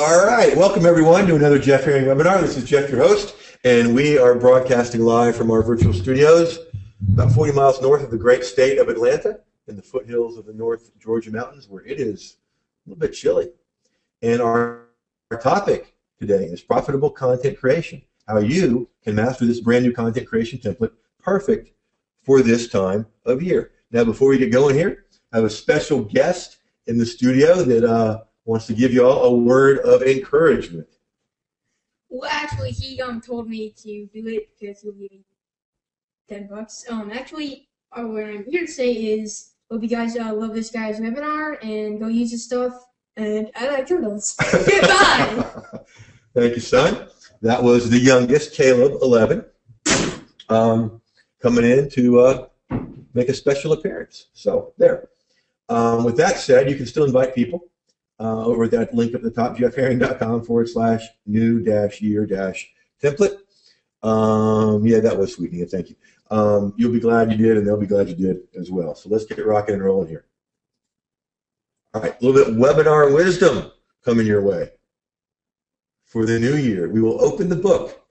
All right, welcome everyone to another Jeff Herring webinar. This is Jeff, your host, and we are broadcasting live from our virtual studios about 40 miles north of the great state of Atlanta in the foothills of the North Georgia mountains, where it is a little bit chilly. And our topic today is profitable content creation, how you can master this brand new content creation template perfect for this time of year. Now, before we get going here, I have a special guest in the studio that wants to give you all a word of encouragement. Well, actually, he told me to do it because he'll give me $10. Actually, what I'm here to say is, hope you guys love this guy's webinar and go use his stuff. And I like turtles. Goodbye. Thank you, son. That was the youngest, Caleb, 11, coming in to make a special appearance. So there. With that said, you can still invite people. Over at that link at the top, jeffherring.com/new-year-template. Yeah, that was sweet, Nia. Thank you. You'll be glad you did, and they'll be glad you did as well. So let's get it rocking and rolling here. All right, a little bit of webinar wisdom coming your way. For the new year, we will open the book.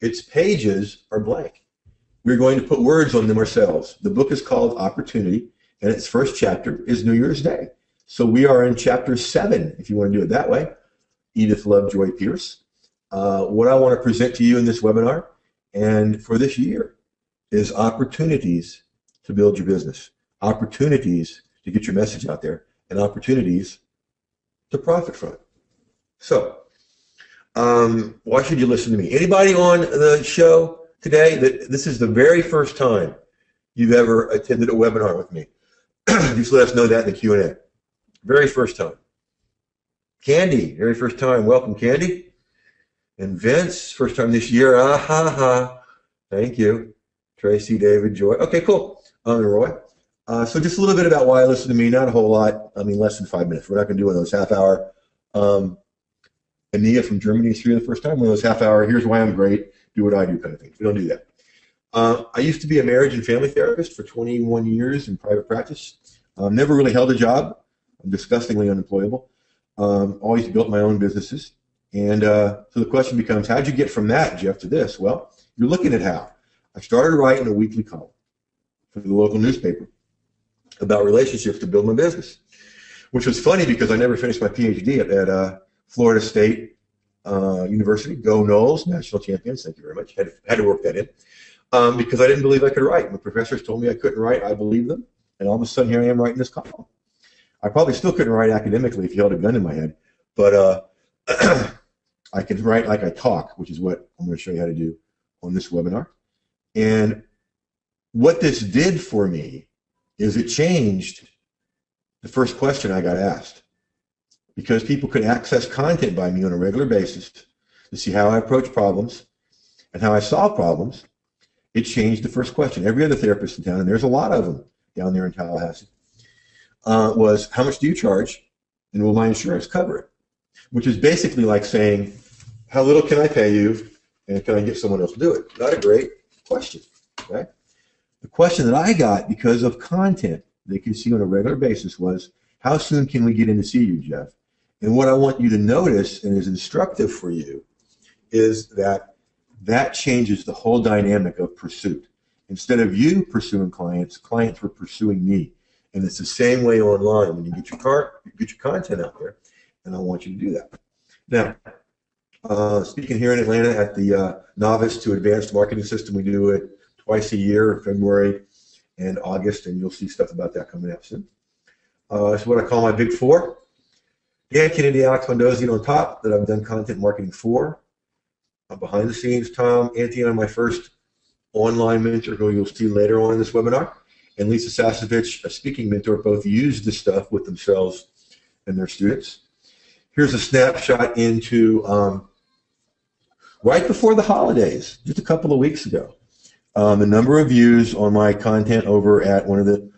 Its pages are blank. We're going to put words on them ourselves. The book is called Opportunity, and its first chapter is New Year's Day. So we are in chapter 7, if you want to do it that way. Edith Lovejoy Pierce. What I want to present to you in this webinar and for this year is opportunities to build your business, opportunities to get your message out there, and opportunities to profit from it. So why should you listen to me? Anybody on the show today that this is the very first time you've ever attended a webinar with me? Just let us know that in the Q&A. Very first time. Candy, very first time. Welcome, Candy. And Vince, first time this year. Ah, ha, ha. Thank you. Tracy, David, Joy. Okay, cool. And Roy. So just a little bit about why I listen to me. Not a whole lot. I mean, less than 5 minutes. We're not going to do one of those half hour. Ania from Germany is here the first time. One of those half hour, here's why I'm great, do what I do kind of things. We don't do that. I used to be a marriage and family therapist for 21 years in private practice. Never really held a job. I'm disgustingly unemployable. Always built my own businesses. And so the question becomes, how'd you get from that, Jeff, to this? Well, you're looking at how. I started writing a weekly column for the local newspaper about relationships to build my business, which was funny because I never finished my PhD at Florida State University. Go Noles, national champions. Thank you very much. Had to work that in because I didn't believe I could write. My professors told me I couldn't write. I believed them. And all of a sudden, here I am writing this column. I probably still couldn't write academically if you held a gun in my head, but I can write like I talk, which is what I'm going to show you how to do on this webinar. And what this did for me is it changed the first question I got asked. Because people could access content by me on a regular basis to see how I approach problems and how I solve problems, it changed the first question. Every other therapist in town, and there's a lot of them down there in Tallahassee, was how much do you charge and will my insurance cover it? Which is basically like saying, how little can I pay you and can I get someone else to do it? Not a great question, right? The question that I got because of content they could see on a regular basis was, how soon can we get in to see you, Jeff? And what I want you to notice and is instructive for you is that that changes the whole dynamic of pursuit. Instead of you pursuing clients, clients were pursuing me. And it's the same way online when you get your content out there, and I want you to do that. Now, speaking here in Atlanta at the Novice to Advanced Marketing System, we do it twice a year, February and August, and you'll see stuff about that coming up soon. It's what I call my big four. Dan Kennedy, Alex Mendoza on top that I've done content marketing for. Behind the scenes, Tom Antione, my first online mentor, who you'll see later on in this webinar, and Lisa Sasevich, a speaking mentor, both use this stuff with themselves and their students. Here's a snapshot into right before the holidays, just a couple of weeks ago. The number of views on my content over at one of the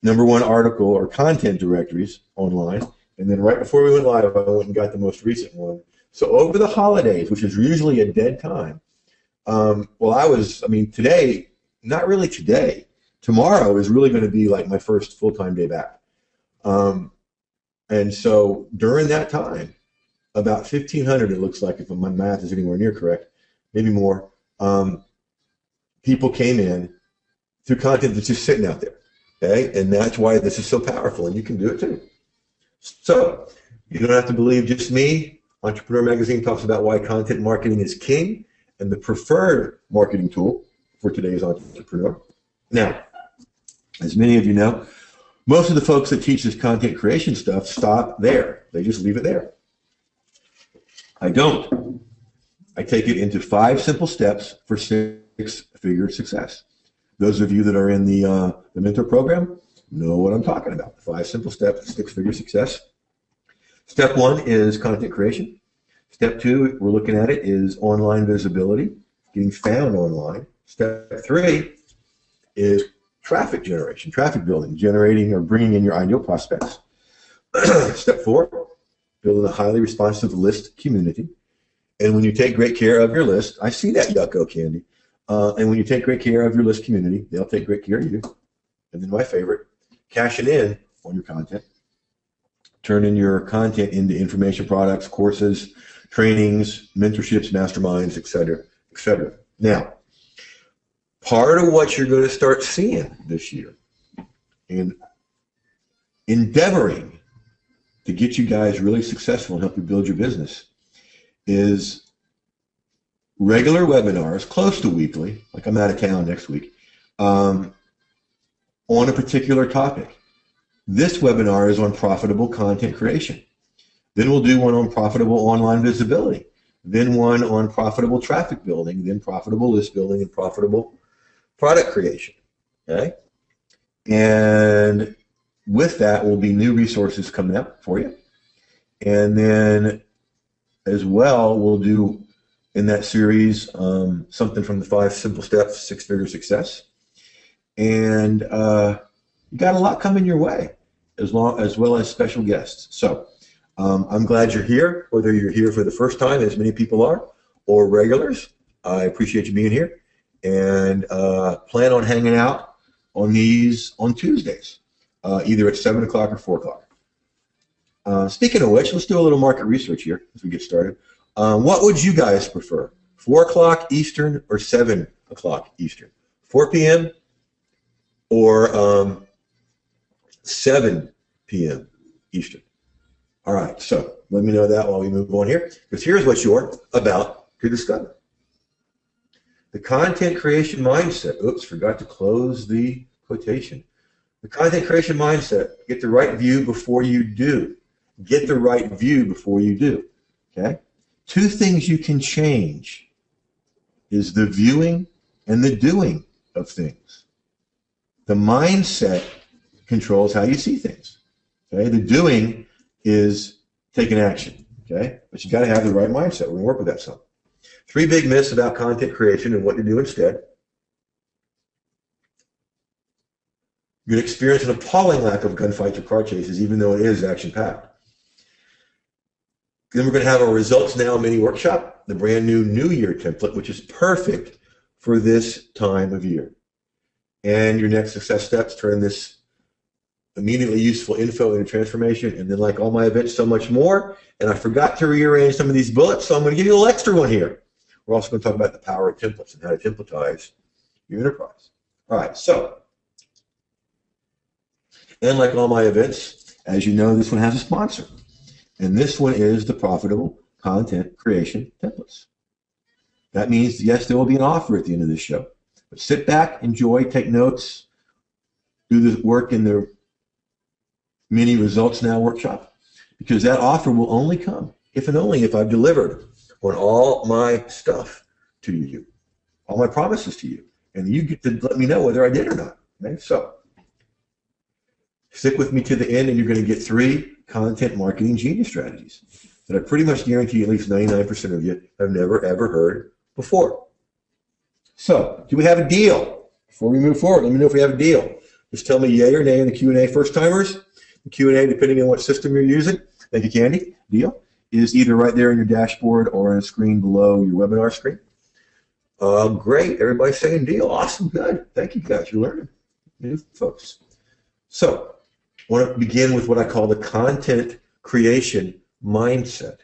#1 article or content directories online. And then right before we went live, I went and got the most recent one. So over the holidays, which is usually a dead time, today, not really today. Tomorrow is really going to be like my first full-time day back. And so during that time, about 1,500, it looks like, if my math is anywhere near correct, maybe more, people came in through content that's just sitting out there. Okay? And that's why this is so powerful, and you can do it too. So you don't have to believe just me. Entrepreneur Magazine talks about why content marketing is king and the preferred marketing tool for today's entrepreneur. Now, as many of you know, most of the folks that teach this content creation stuff stop there. They just leave it there. I don't. I take it into 5 simple steps for 6-figure success. Those of you that are in the mentor program know what I'm talking about. 5 simple steps to 6-figure success. Step 1 is content creation. Step 2, we're looking at it, is online visibility, getting found online. Step 3 is traffic generation, traffic building, generating or bringing in your ideal prospects. Step 4, building a highly responsive list community. And when you take great care of your list, I see that, Yucko Candy. And when you take great care of your list community, they'll take great care of you. And then my favorite, cashing in on your content. Turning your content into information products, courses, trainings, mentorships, masterminds, etc., etc. Now, part of what you're going to start seeing this year in endeavoring to get you guys really successful and help you build your business is regular webinars, close to weekly, like I'm out of town next week, on a particular topic. This webinar is on profitable content creation. Then we'll do one on profitable online visibility. Then one on profitable traffic building, then profitable list building, and profitable product creation. Okay? And with that will be new resources coming up for you. And then as well, we'll do in that series something from the 5 simple steps, 6-figure success. And you got a lot coming your way, as well as special guests. So I'm glad you're here, whether you're here for the first time, as many people are, or regulars. I appreciate you being here. And plan on hanging out on these on Tuesdays, either at 7 o'clock or 4 o'clock. Speaking of which, let's do a little market research here as we get started. What would you guys prefer, 4 o'clock Eastern or 7 o'clock Eastern? 4 p.m. or 7 p.m. Eastern? All right, so let me know that while we move on here, because here's what you're about to discover. The content creation mindset. Oops, forgot to close the quotation. The content creation mindset. Get the right view before you do. Get the right view before you do. Okay? 2 things you can change is the viewing and the doing of things. The mindset controls how you see things. Okay? The doing is taking action. Okay? But you got to have the right mindset. We're going to work with that some. 3 big myths about content creation and what to do instead. You're going to experience an appalling lack of gunfights or car chases, even though it is action-packed. Then we're going to have our Results Now mini workshop, the brand new New Year template, which is perfect for this time of year. And your next success steps, turn this immediately useful info into transformation. And then, like all my events, so much more. And I forgot to rearrange some of these bullets, so I'm going to give you a little extra one here. We're also going to talk about the power of templates and how to templatize your enterprise. All right, so, and like all my events, as you know, this one has a sponsor. And this one is the Profitable Content Creation Templates. That means, yes, there will be an offer at the end of this show. But sit back, enjoy, take notes, do the work in the mini Results Now workshop, because that offer will only come if and only if I've delivered on all my stuff to you, all my promises to you. And you get to let me know whether I did or not. Okay? So stick with me to the end, and you're going to get 3 content marketing genius strategies that I pretty much guarantee at least 99% of you have never, ever heard before. So, do we have a deal? Before we move forward, let me know if we have a deal. Just tell me yay or nay in the Q&A. First timers, the Q&A, depending on what system you're using, thank you, Candy, deal, is either right there in your dashboard or on a screen below your webinar screen. Great, everybody's saying deal. Awesome, good. Thank you guys, you're learning. New folks. So, I want to begin with what I call the content creation mindset.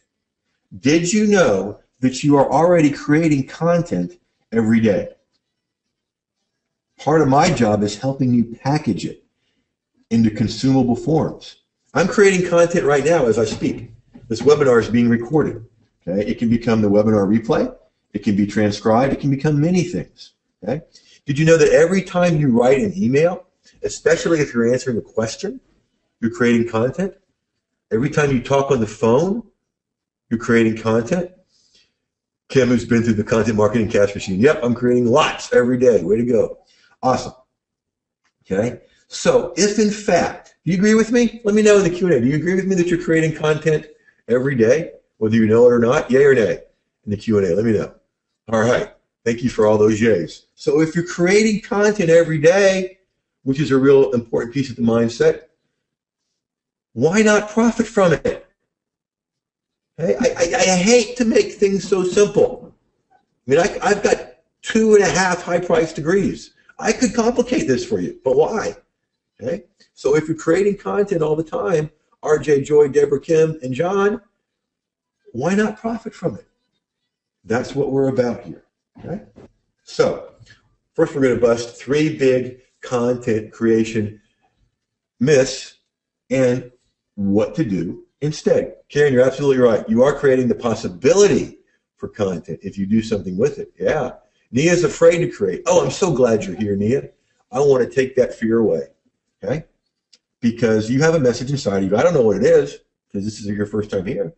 Did you know that you are already creating content every day? Part of my job is helping you package it into consumable forms. I'm creating content right now as I speak. This webinar is being recorded. Okay? It can become the webinar replay. It can be transcribed. It can become many things. Okay? Did you know that every time you write an email, especially if you're answering a question, you're creating content? Every time you talk on the phone, you're creating content? Kim, who's been through the content marketing cash machine. Yep, I'm creating lots every day. Way to go. Awesome. Okay? So if in fact, do you agree with me? Let me know in the Q&A. Do you agree with me that you're creating content every day, whether you know it or not? Yay or nay? In the Q&A, let me know. All right. Thank you for all those yays. So if you're creating content every day, which is a real important piece of the mindset, why not profit from it? Hey, I hate to make things so simple. I mean, I've got 2.5 high-priced degrees. I could complicate this for you, but why? Okay? So if you're creating content all the time, RJ, Joy, Deborah, Kim, and John, why not profit from it? That's what we're about here. Okay? So first we're going to bust 3 big content creation myths and what to do instead. Karen, you're absolutely right. You are creating the possibility for content if you do something with it. Yeah. Nia's afraid to create. Oh, I'm so glad you're here, Nia. I want to take that fear away. Okay? Because you have a message inside of you. I don't know what it is because this is your first time here.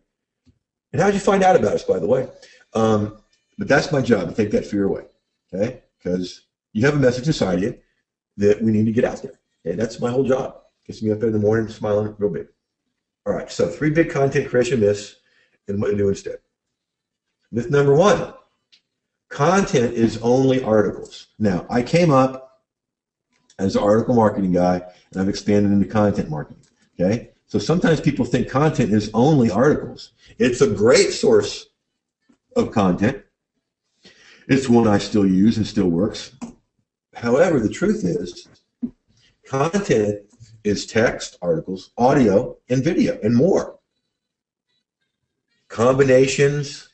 And how did you find out about us, by the way? But that's my job, to take that fear away. Okay? Because you have a message inside of you that we need to get out there. Okay? That's my whole job. Gets me up in the morning smiling real big. All right, so 3 big content creation myths and what to do instead. Myth number 1, content is only articles. Now, I came up as an article marketing guy, and I've expanded into content marketing, okay? So sometimes people think content is only articles. It's a great source of content. It's one I still use and still works. However, the truth is, content is text, articles, audio, and video, and more. Combinations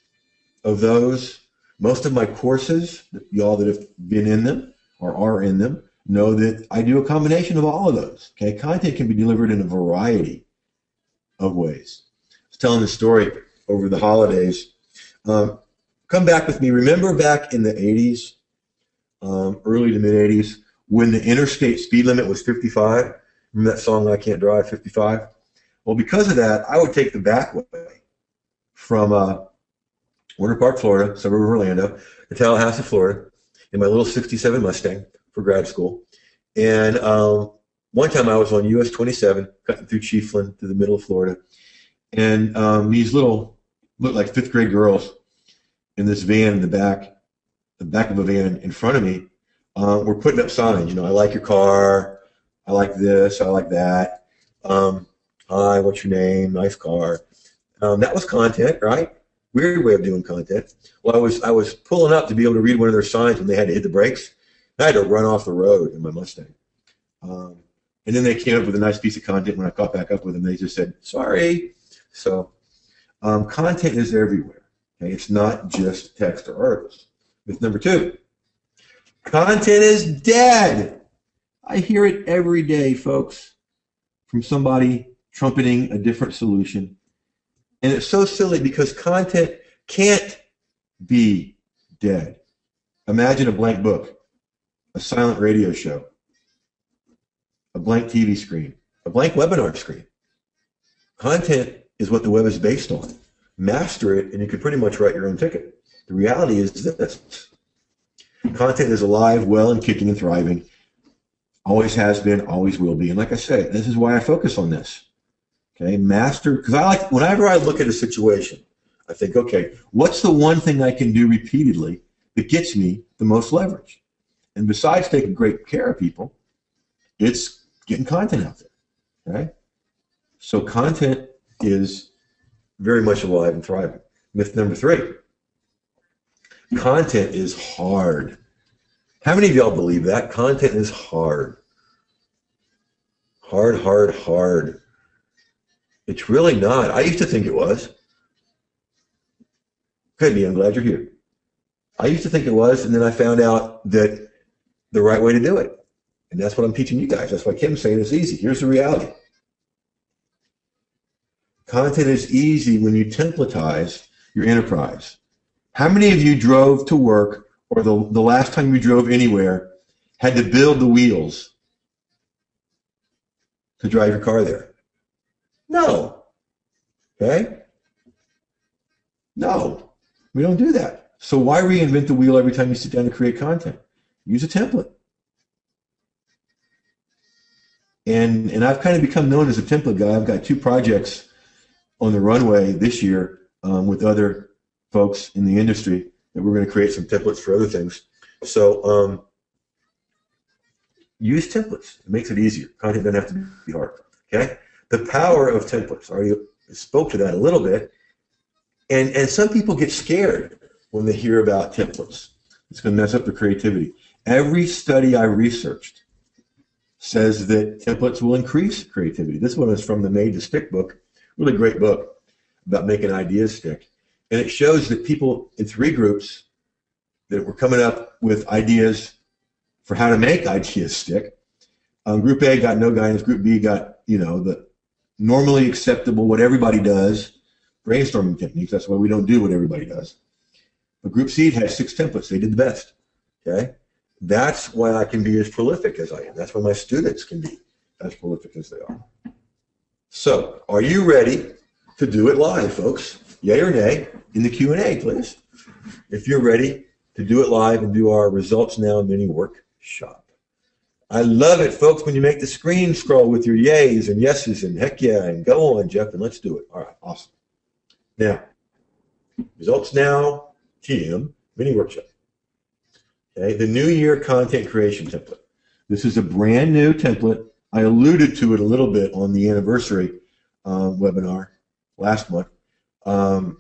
of those. Most of my courses, y'all that have been in them or are in them, know that I do a combination of all of those. Okay, content can be delivered in a variety of ways. I was telling this story over the holidays. Come back with me. Remember back in the 80s, early to mid 80s, when the interstate speed limit was 55? Remember that song, I Can't Drive 55? Well, because of that, I would take the back way from Winter Park, Florida, suburb of Orlando, to Tallahassee, Florida, in my little 67 Mustang for grad school. And one time I was on US 27, cutting through Chiefland to the middle of Florida. And these little, looked like 5th grade girls in this van in the back of a van in front of me, were putting up signs. You know, I like your car. I like this. I like that. Hi, what's your name? Nice car. That was content, right? Weird way of doing content. Well, I was pulling up to be able to read one of their signs when they had to hit the brakes. I had to run off the road in my Mustang. And then they came up with a nice piece of content. When I caught back up with them, they just said, sorry. So content is everywhere. Okay? It's not just text or articles. Myth number 2, content is dead. I hear it every day, folks, from somebody trumpeting a different solution. And it's so silly because content can't be dead. Imagine a blank book, a silent radio show, a blank TV screen, a blank webinar screen. Content is what the web is based on. Master it, and you can pretty much write your own ticket. The reality is this. Content is alive, well, and kicking and thriving. Always has been, always will be. And like I say, this is why I focus on this. Okay, master, because whenever I look at a situation, I think, okay, what's the one thing I can do repeatedly that gets me the most leverage? And besides taking great care of people, it's getting content out there. Okay? So content is very much alive and thriving. Myth number 3, content is hard. How many of y'all believe that? Content is hard. Hard, hard, hard. It's really not. I used to think it was. Good, Lee. I'm glad you're here. I used to think it was, and then I found out that the right way to do it. And that's what I'm teaching you guys. That's why Kim's saying it's easy. Here's the reality. Content is easy when you templatize your enterprise. How many of you drove to work, or the last time you drove anywhere, had to build the wheels to drive your car there? No. Okay? No. We don't do that. So why reinvent the wheel every time you sit down to create content? Use a template. And I've kind of become known as a template guy. I've got 2 projects on the runway this year with other folks in the industry that we're going to create some templates for other things. So use templates. It makes it easier. Content doesn't have to be hard. Okay? The power of templates. I already spoke to that a little bit. And some people get scared when they hear about templates. It's going to mess up their creativity. Every study I researched says that templates will increase creativity. This one is from the Made to Stick book. Really great book about making ideas stick. And it shows that people in 3 groups that were coming up with ideas for how to make ideas stick. Group A got no guidance. Group B got, the normally acceptable, what everybody does, brainstorming techniques. That's why we don't do what everybody does. But Group C had 6 templates. They did the best. Okay? That's why I can be as prolific as I am. That's why my students can be as prolific as they are. So, are you ready to do it live, folks? Yay or nay in the Q&A, please. If you're ready to do it live and do our Results Now mini workshop. I love it, folks, when you make the screen scroll with your yays and yeses and heck yeah, and go on, Jeff, and let's do it. All right, awesome. Now, Results Now TM mini workshop. Okay, the New Year content creation template. This is a brand new template. I alluded to it a little bit on the anniversary webinar last month. But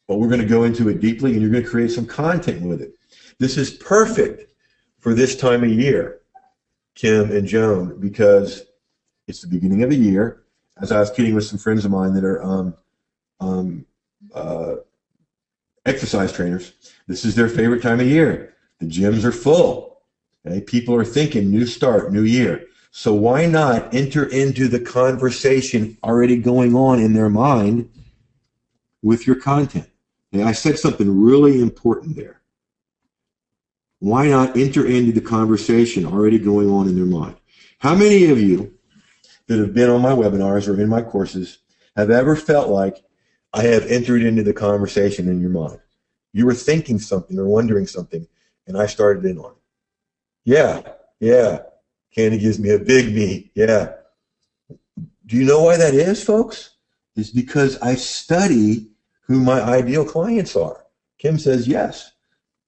we're going to go into it deeply, and you're going to create some content with it. This is perfect for this time of year, Kim and Joan, because it's the beginning of the year. As I was kidding with some friends of mine that are exercise trainers, this is their favorite time of year. The gyms are full. Okay? People are thinking new start, new year. So why not enter into the conversation already going on in their mind with your content? Okay, I said something really important there. Why not enter into the conversation already going on in their mind? How many of you that have been on my webinars or in my courses have ever felt like I have entered into the conversation in your mind? You were thinking something or wondering something, and I started in on it. Yeah. Candy gives me a big me. Yeah. Do you know why that is, folks? It's because I study who my ideal clients are. Kim says yes.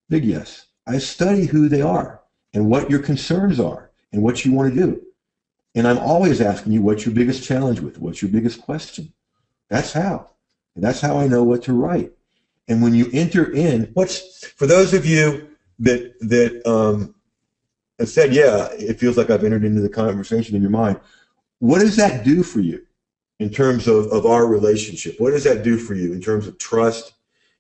Big yes. I study who they are and what your concerns are and what you want to do. And I'm always asking you what's your biggest challenge with, what's your biggest question. That's how. And that's how I know what to write. And when you enter in, for those of you that have said, yeah, it feels like I've entered into the conversation in your mind, what does that do for you in terms of our relationship? What does that do for you in terms of trust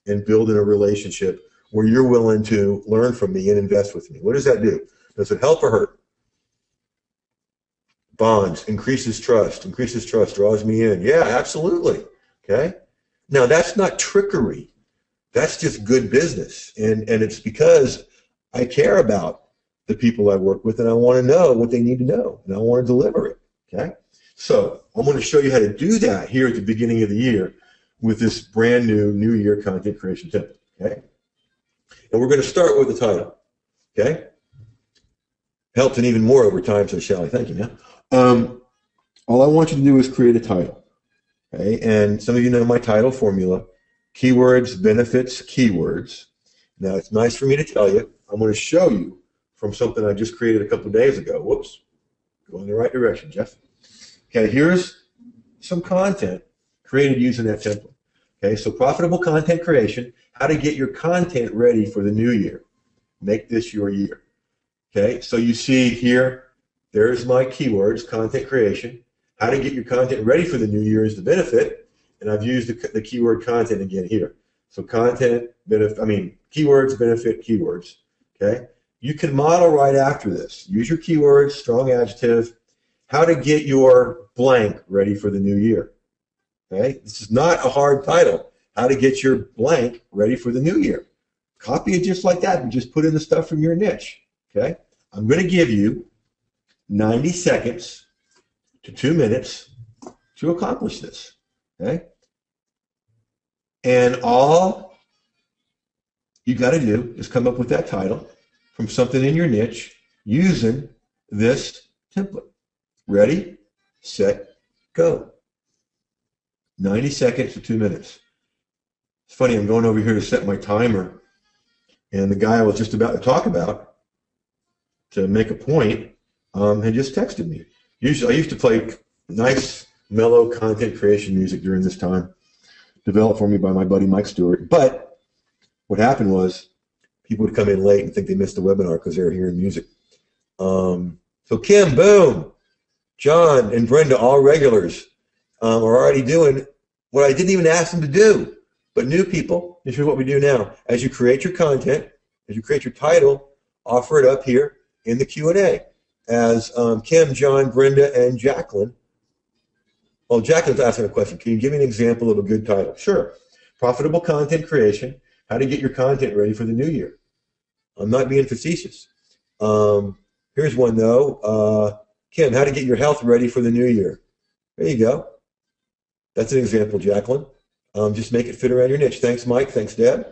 and building a relationship where you're willing to learn from me and invest with me? What does that do? Does it help or hurt? Bonds, increases trust, draws me in. Yeah, absolutely. Okay? Now, that's not trickery. That's just good business. And it's because I care about the people I work with, and I want to know what they need to know, and I want to deliver it. Okay? So I'm going to show you how to do that here at the beginning of the year with this brand new Year content creation template. Okay? And we're going to start with the title. Okay? Helped and even more over time, so Shelly. Thank you, man. All I want you to do is create a title. Okay? And some of you know my title formula: keywords, benefits, keywords. Now, it's nice for me to tell you. I'm going to show you from something I just created a couple of days ago. Whoops. Go in the right direction, Jeff. Okay, here's some content created using that template. Okay, so profitable content creation, how to get your content ready for the new year. Make this your year. Okay, so you see here, there's my keywords, content creation. How to get your content ready for the new year is the benefit, and I've used the keyword content again here. So content benefit, keywords benefit keywords. Okay. You can model right after this. Use your keywords, strong adjective, how to get your blank ready for the new year. Okay. This is not a hard title. How to get your blank ready for the new year. Copy it just like that and just put in the stuff from your niche. Okay. I'm going to give you 90 seconds to 2 minutes to accomplish this. Okay. And all you got to do is come up with that title from something in your niche using this template. Ready, set, go. 90 seconds to 2 minutes. It's funny, I'm going over here to set my timer, and the guy I was just about to talk about to make a point had just texted me. Usually, I used to play nice, mellow content creation music during this time, developed for me by my buddy Mike Stewart. But what happened was people would come in late and think they missed the webinar because they were hearing music. So Kim, boom, John, and Brenda, all regulars, are already doing what I didn't even ask them to do. But new people, this is what we do now. As you create your content, as you create your title, offer it up here in the Q&A. As Kim, John, Brenda, and Jacqueline. Well, Jacqueline's asking a question. Can you give me an example of a good title? Sure. Profitable content creation. How to get your content ready for the new year. I'm not being facetious. Here's one, though. Kim, how to get your health ready for the new year. There you go. That's an example, Jacqueline. Just make it fit around your niche. Thanks, Mike. Thanks, Deb.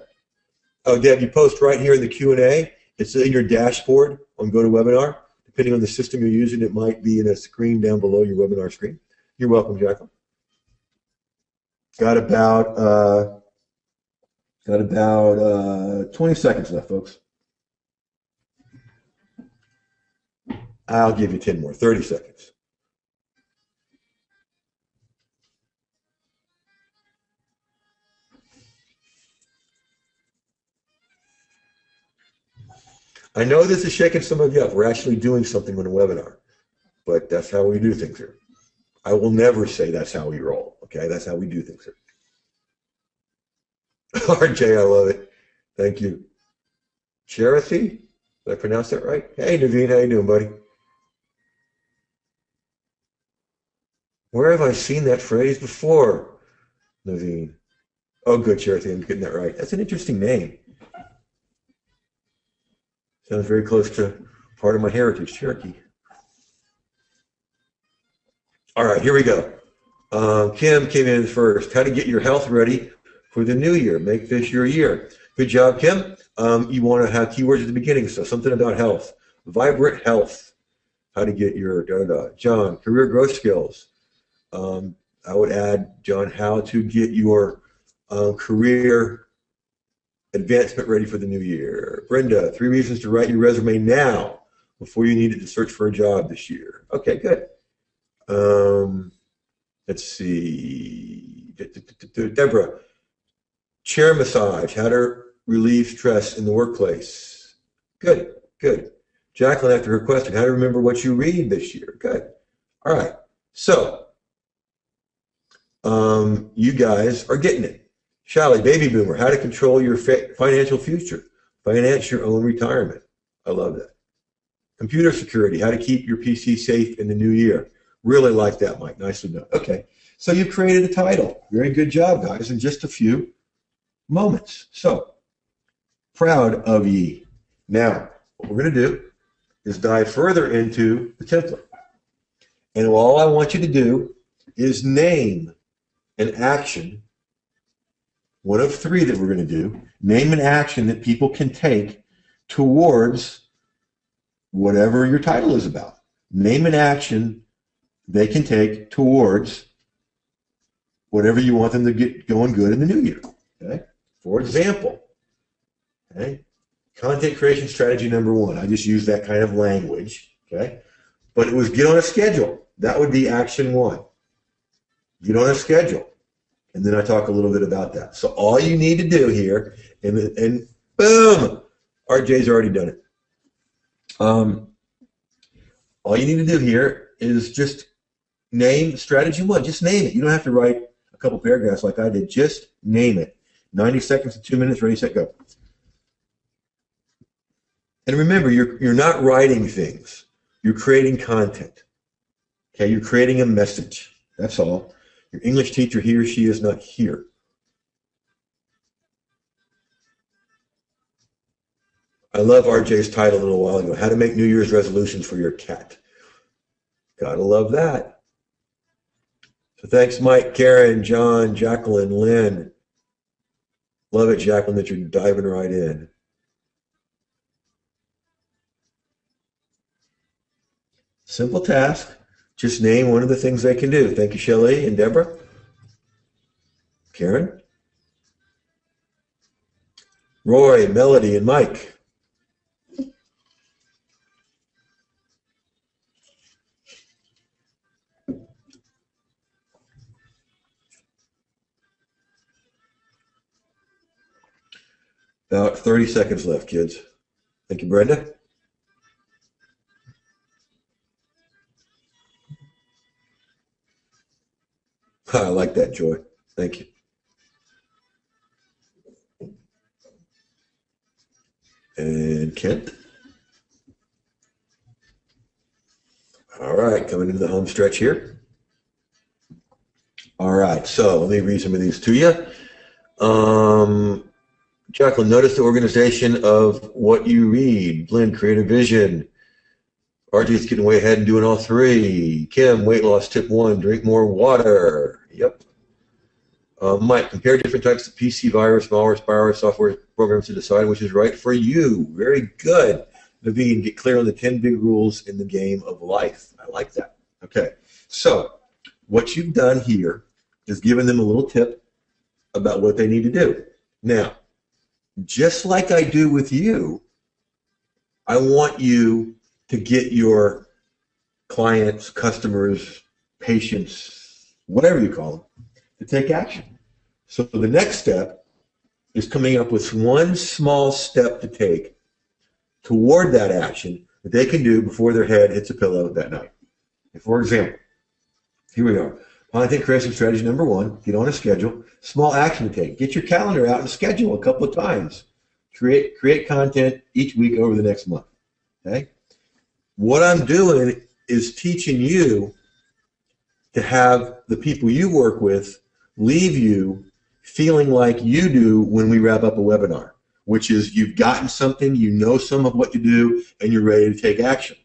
Oh, Deb, you post right here in the Q&A. It's in your dashboard on GoToWebinar. Depending on the system you're using, it might be in a screen down below your webinar screen. You're welcome, Jacqueline. Got about 20 seconds left, folks. I'll give you 10 more, 30 seconds. I know this is shaking some of you up. We're actually doing something on a webinar, but that's how we do things here. I will never say that's how we roll, okay? That's how we do things here. RJ, I love it. Thank you. Charity? Did I pronounce that right? Hey, Naveen, how you doing, buddy? Where have I seen that phrase before, Naveen? Oh, good, Charity, I'm getting that right. That's an interesting name. Sounds very close to part of my heritage, Cherokee. All right, here we go. Kim came in first. How to get your health ready for the new year. Make this your year. Good job, Kim. You want to have keywords at the beginning, so something about health. Vibrant health. How to get your da-da-da. John, career growth skills. I would add, John, how to get your career advancement ready for the new year. Brenda, 3 reasons to write your resume now before you need it to search for a job this year. Okay, good. Let's see. Deborah, chair massage, how to relieve stress in the workplace. Good, good. Jacqueline, after her question, how to remember what you read this year. Good. All right. So, you guys are getting it. Shally, baby boomer, how to control your financial future. Finance your own retirement. I love that. Computer security, how to keep your PC safe in the new year. Really like that, Mike. Nicely done. Okay. So you've created a title. Very good job, guys, in just a few moments. So, proud of ye. Now, what we're going to do is dive further into the template. And all I want you to do is name an action, one of 3 that we're going to do. Name an action that people can take towards whatever your title is about. Name an action they can take towards whatever you want them to get going good in the new year. Okay? For example, okay, content creation strategy number 1. I just used that kind of language, okay? But it was get on a schedule. That would be action 1. Get on a schedule. And then I talk a little bit about that. So all you need to do here, and boom, RJ's already done it. All you need to do here is just name strategy 1. Just name it. You don't have to write a couple paragraphs like I did. Just name it. 90 seconds to 2 minutes, ready, set, go. And remember, you're not writing things. You're creating content. Okay, you're creating a message. That's all. Your English teacher, he or she, is not here. I love RJ's title a little while ago, How to Make New Year's Resolutions for Your Cat. Gotta love that. So thanks, Mike, Karen, John, Jacqueline, Lynn. Love it, Jacqueline, that you're diving right in. Simple task. Just name one of the things they can do. Thank you, Shelley and Deborah. Karen. Roy, Melody, and Mike. About 30 seconds left, kids. Thank you, Brenda. I like that, Joy. Thank you. And Kent. All right, coming into the home stretch here. All right, so let me read some of these to you. Jacqueline, notice the organization of what you read. Lynn, create a vision. RJ's getting way ahead and doing all three. Kim, weight loss tip 1, drink more water. Yep. Mike, compare different types of PC virus, malware, spyware, software programs to decide which is right for you. Very good. Naveen, get clear on the 10 big rules in the game of life. I like that. Okay. So what you've done here is given them a little tip about what they need to do. Now, just like I do with you, I want you to get your clients, customers, patients, whatever you call them, to take action. So the next step is coming up with one small step to take toward that action that they can do before their head hits a pillow that night. And for example, here we are. Content creation strategy number 1, get on a schedule. Small action to take. Get your calendar out and schedule a couple of times. Create content each week over the next month. Okay? What I'm doing is teaching you to have the people you work with leave you feeling like you do when we wrap up a webinar, which is you've gotten something, you know some of what to do, and you're ready to take action.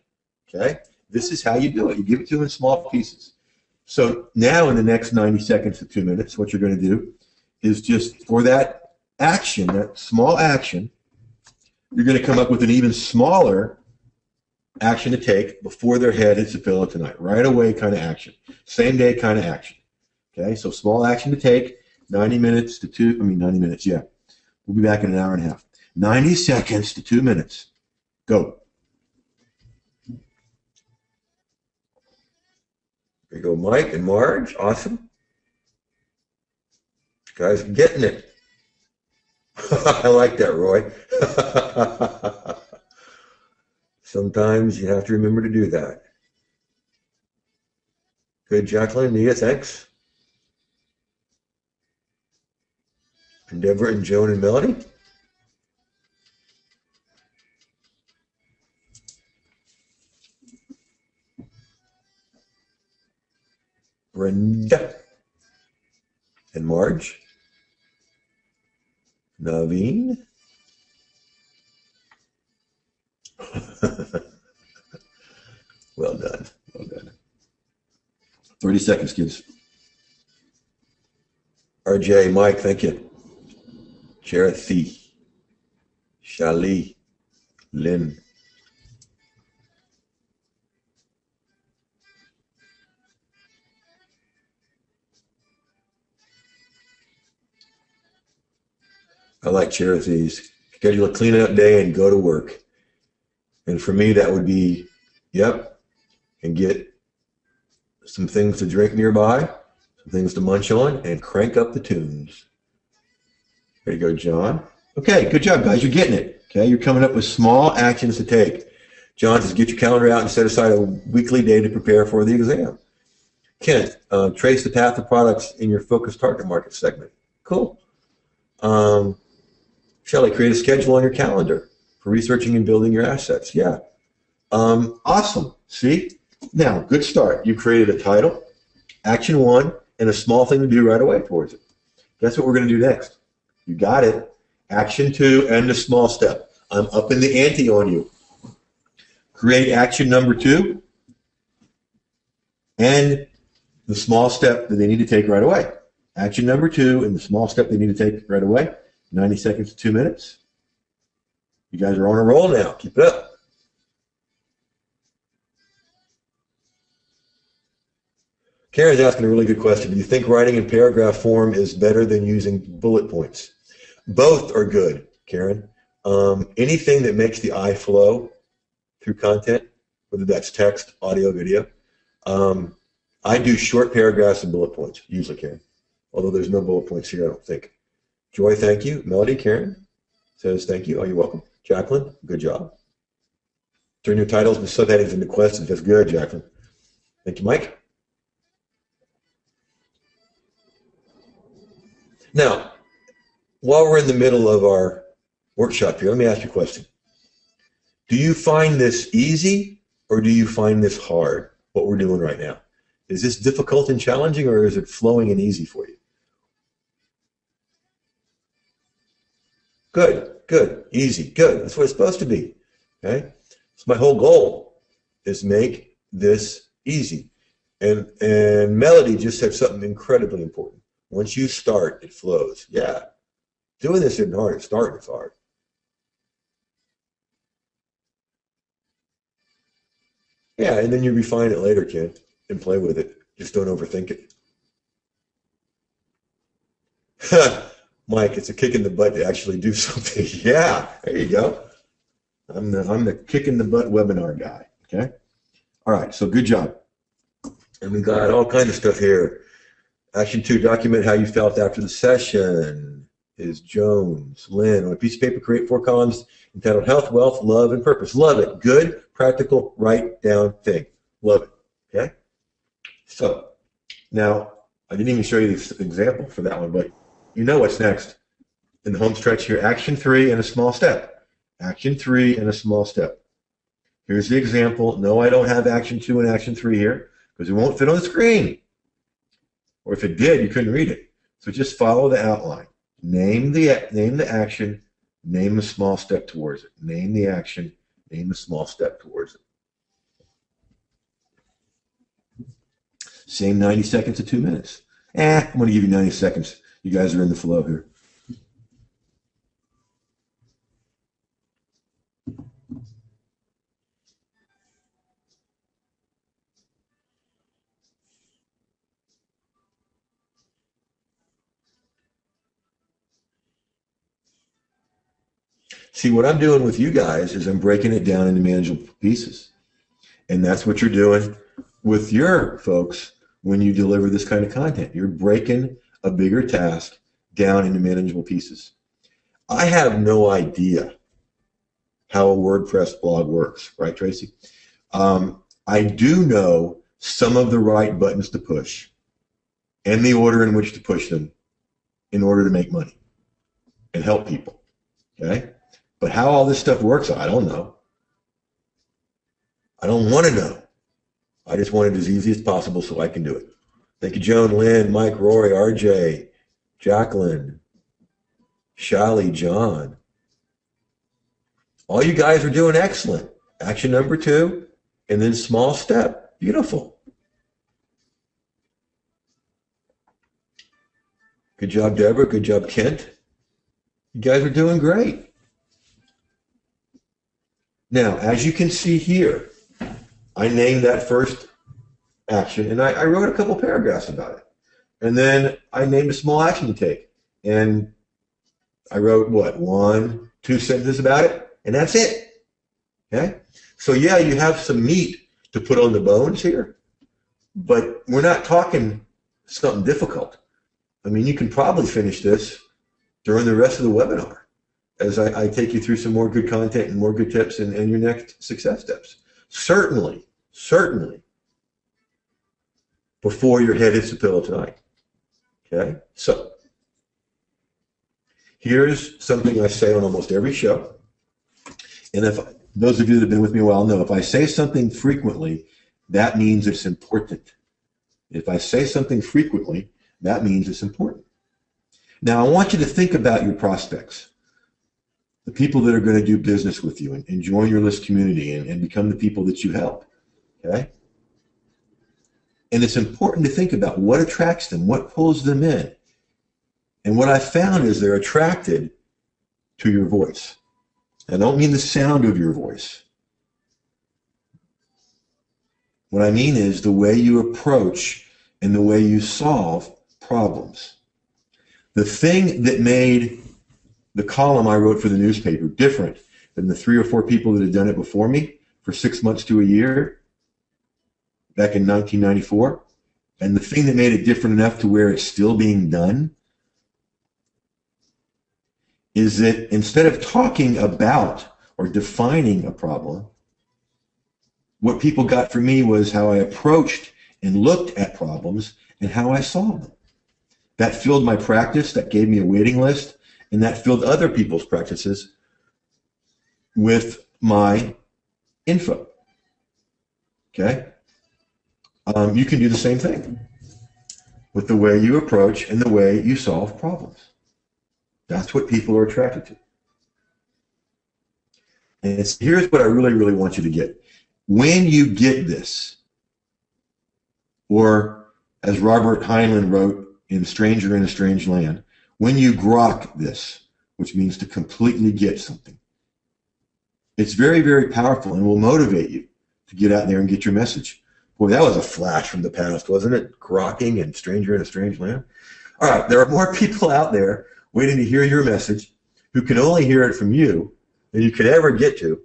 Okay? This is how you do it. You give it to them in small pieces. So now in the next 90 seconds to 2 minutes, what you're going to do is just for that action, that small action, you're going to come up with an even smaller action to take before their head hits the pillow tonight. Right away kind of action. Same day kind of action. Okay, so small action to take, 90 minutes to 90 minutes, yeah. We'll be back in an hour and a half. 90 seconds to 2 minutes. Go. There you go, Mike and Marge. Awesome. You guys are getting it. I like that, Roy. Sometimes you have to remember to do that. Good, Jacqueline, Nia, thanks. And Deborah and Joan and Melody. Brenda and Marge. Naveen. Well done. Well done. 30 seconds, kids. RJ, Mike, thank you. Cherothy, Shali, Lynn. I like Cherothy's. Schedule a clean-up day and go to work. And for me, that would be, yep, and get some things to drink nearby, some things to munch on, and crank up the tunes. There you go, John. Okay, good job, guys. You're getting it. Okay, you're coming up with small actions to take. John says, get your calendar out and set aside a weekly day to prepare for the exam. Kent, trace the path of products in your focused target market segment. Cool. Shelley, create a schedule on your calendar for researching and building your assets. Yeah. Awesome. See? Now, good start. You created a title, action one, and a small thing to do right away towards it. Guess what we're going to do next? You got it. Action two and a small step. I'm upping the ante on you. Create action number two and the small step that they need to take right away. Action number two and the small step they need to take right away. 90 seconds to 2 minutes. You guys are on a roll now. Keep it up. Karen's asking a really good question. Do you think writing in paragraph form is better than using bullet points? Both are good, Karen. Anything that makes the eye flow through content, whether that's text, audio, video. I do short paragraphs and bullet points, usually, Karen. Although there's no bullet points here, I don't think. Joy, thank you. Melody, Karen says thank you. Oh, you're welcome. Jacqueline, good job. Turn your titles and subheadings into questions. That's good, Jacqueline. Thank you, Mike. Now, while we're in the middle of our workshop here, let me ask you a question. Do you find this easy or do you find this hard, what we're doing right now? Is this difficult and challenging or is it flowing and easy for you? Good, good, easy, good. That's what it's supposed to be. Okay? So my whole goal is make this easy. And Melody just said something incredibly important. Once you start, it flows. Yeah. Doing this isn't hard. Starting is hard. Yeah, and then you refine it later, kid, and play with it. Just don't overthink it. Mike, it's a kick in the butt to actually do something. Yeah, there you go. I'm the kick in the butt webinar guy. Okay. All right. So good job. And we got all kinds of stuff here. Action two, document how you felt after the session. Is Jones. Lynn, on a piece of paper, create 4 columns entitled Health, Wealth, Love, and Purpose. Love it. Good, practical, write down thing. Love it. Okay? So, now, I didn't even show you the example for that one, but you know what's next. In the home stretch here, action 3 and a small step. Action 3 and a small step. Here's the example. No, I don't have action 2 and action 3 here because it won't fit on the screen. Or if it did, you couldn't read it. So just follow the outline. Name the action, name the small step towards it. Name the action, name the small step towards it. Same 90 seconds to 2 minutes. I'm going to give you 90 seconds. You guys are in the flow here. See, what I'm doing with you guys is I'm breaking it down into manageable pieces. And that's what you're doing with your folks when you deliver this kind of content. You're breaking a bigger task down into manageable pieces. I have no idea how a WordPress blog works, right, Tracy? I do know some of the right buttons to push and the order in which to push them in order to make money and help people, okay? But how all this stuff works, I don't know. I don't want to know. I just want it as easy as possible so I can do it. Thank you, Joan, Lynn, Mike, Rory, RJ, Jacqueline, Shally, John. All you guys are doing excellent. Action number 2, and then small step. Beautiful. Good job, Deborah. Good job, Kent. You guys are doing great. Now, as you can see here, I named that first action, and I wrote a couple paragraphs about it. And then I named a small action to take. And I wrote, 1, 2 sentences about it, and that's it. Okay? So, yeah, you have some meat to put on the bones here, but we're not talking something difficult. I mean, you can probably finish this during the rest of the webinar as I take you through some more good content and more good tips and your next success steps. Certainly, before your head hits the pillow tonight. Okay? So, Here's something I say on almost every show. And if those of you that have been with me a while know, if I say something frequently, that means it's important. If I say something frequently, that means it's important. Now, I want you to think about your prospects, the people that are going to do business with you and join your list community and become the people that you help, okay? And it's important to think about what attracts them, what pulls them in. And what I found is they're attracted to your voice. I don't mean the sound of your voice. What I mean is the way you approach and the way you solve problems. The thing that made the column I wrote for the newspaper different than the 3 or 4 people that had done it before me for 6 months to a year back in 1994, and the thing that made it different enough to where it's still being done, is that instead of talking about or defining a problem, what people got from me was how I approached and looked at problems and how I solved them. That filled my practice, that gave me a waiting list, and that filled other people's practices with my info. Okay? You can do the same thing with the way you approach and the way you solve problems. That's what people are attracted to. And here's what I really, really want you to get. When you get this, or as Robert Heinlein wrote in Stranger in a Strange Land, when you grok this, which means to completely get something, it's very, very powerful and will motivate you to get out there and get your message. Boy, that was a flash from the past, wasn't it? Grokking and Stranger in a Strange Land. All right, there are more people out there waiting to hear your message who can only hear it from you than you could ever get to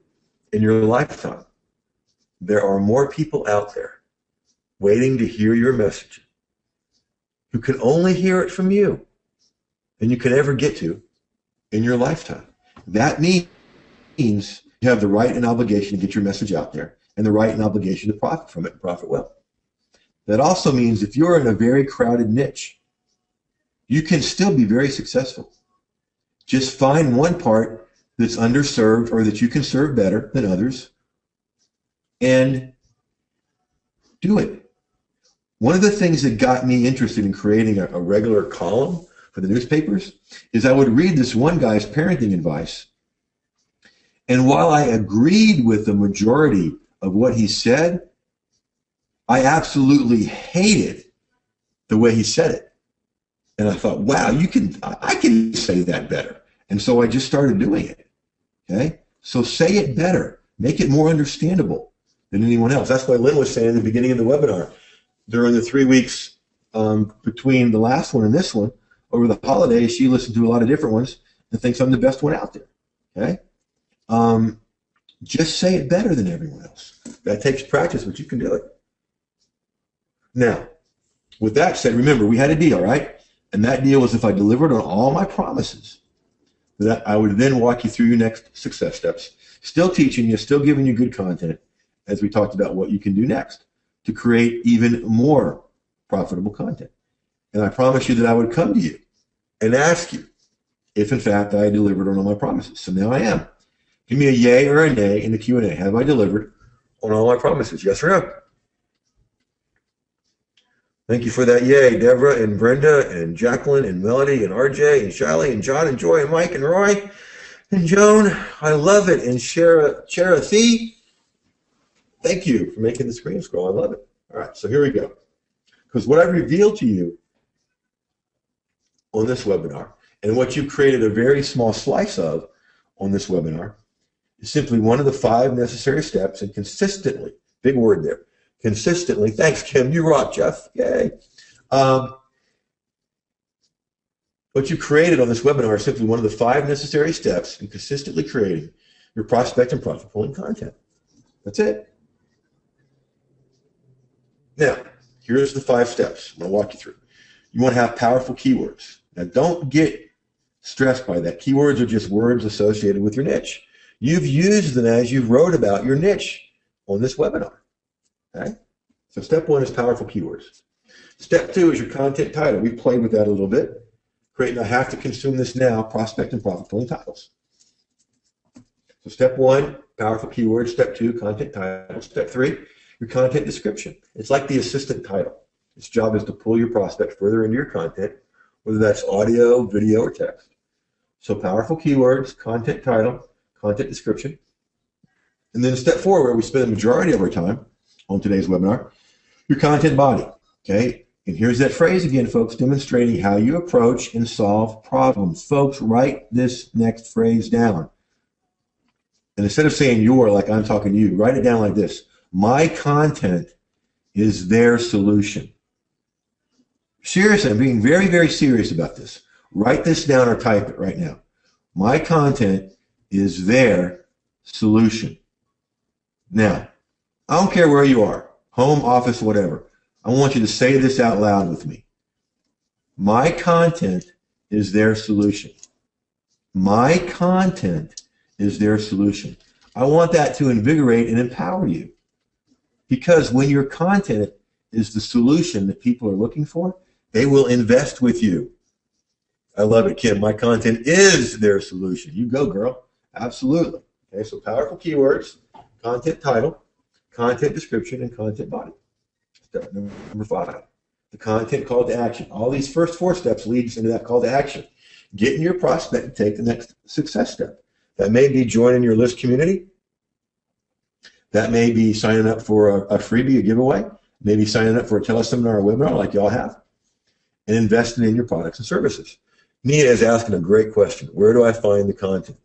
in your lifetime. There are more people out there waiting to hear your message who can only hear it from you than you could ever get to in your lifetime. That means you have the right and obligation to get your message out there and the right and obligation to profit from it and profit well. That also means if you're in a very crowded niche, you can still be very successful. Just find one part that's underserved or that you can serve better than others and do it. One of the things that got me interested in creating a regular column for the newspapers is I would read this one guy's parenting advice, and while I agreed with the majority of what he said, I absolutely hated the way he said it. And I thought, wow, I can say that better. And so I just started doing it. Okay? So say it better. Make it more understandable than anyone else. That's why Lynn was saying at the beginning of the webinar, during the 3 weeks between the last one and this one, over the holidays, she listened to a lot of different ones and thinks I'm the best one out there. Okay? Just say it better than everyone else. That takes practice, but you can do it. Now, with that said, remember, we had a deal, right? And that deal was if I delivered on all my promises, that I would then walk you through your next success steps, still teaching you, still giving you good content, as we talked about what you can do next to create even more profitable content. And I promised you that I would come to you and ask you if, in fact, I delivered on all my promises. So now I am. Give me a yay or a nay in the Q&A. Have I delivered on all my promises? Yes or no? Thank you for that yay, Deborah and Brenda and Jacqueline and Melody and RJ and Shiley and John and Joy and Mike and Roy and Joan. I love it. And Sharathi, thank you for making the screen scroll. I love it. All right, so here we go. Because what I revealed to you on this webinar and what you created a very small slice of on this webinar is simply one of the 5 necessary steps, and consistently, big word there, consistently, thanks Kim, you rock, Jeff, yay. What you created on this webinar is simply one of the 5 necessary steps in consistently creating your prospect and profit pulling content. That's it. Now, here's the 5 steps I'm going to walk you through. You want to have powerful keywords. Now, don't get stressed by that. Keywords are just words associated with your niche. You've used them as you wrote about your niche on this webinar. Okay? So step 1 is powerful keywords. Step 2 is your content title. We played with that a little bit. Create, I have to consume this now, prospect and profit pulling titles. So step 1, powerful keywords. Step 2, content title. Step 3, your content description. It's like the assistant title. Its job is to pull your prospect further into your content, whether that's audio, video, or text. So powerful keywords, content title, content description. And then step 4, where we spend the majority of our time on today's webinar, your content body. Okay? And here's that phrase again, folks, demonstrating how you approach and solve problems. Folks, write this next phrase down. And instead of saying your, like I'm talking to you, write it down like this. My content is their solution. Seriously, I'm being very, very serious about this. Write this down or type it right now. My content is their solution. Now, I don't care where you are, home, office, whatever. I want you to say this out loud with me. My content is their solution. My content is their solution. I want that to invigorate and empower you. Because when your content is the solution that people are looking for, they will invest with you. I love it, Kim. My content is their solution. You go, girl. Absolutely. Okay, so powerful keywords, content title, content description, and content body. Step number 5, the content call to action. All these first 4 steps leads into that call to action. Getting your prospect to take the next success step. That may be joining your list community. That may be signing up for a freebie, a giveaway. Maybe signing up for a teleseminar or webinar like y'all have. And investing in your products and services. Nia is asking a great question. Where do I find the content?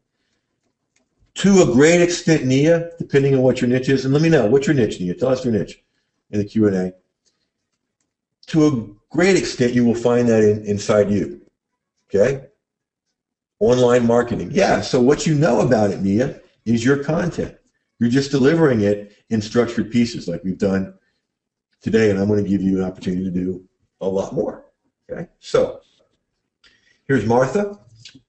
To a great extent, Nia, depending on what your niche is, and let me know, what's your niche, Nia? Tell us your niche in the Q&A. To a great extent, you will find that inside you, okay? Online marketing. Yeah, so what you know about it, Nia, is your content. You're just delivering it in structured pieces like we've done today, and I'm going to give you an opportunity to do a lot more, okay? So here's Martha,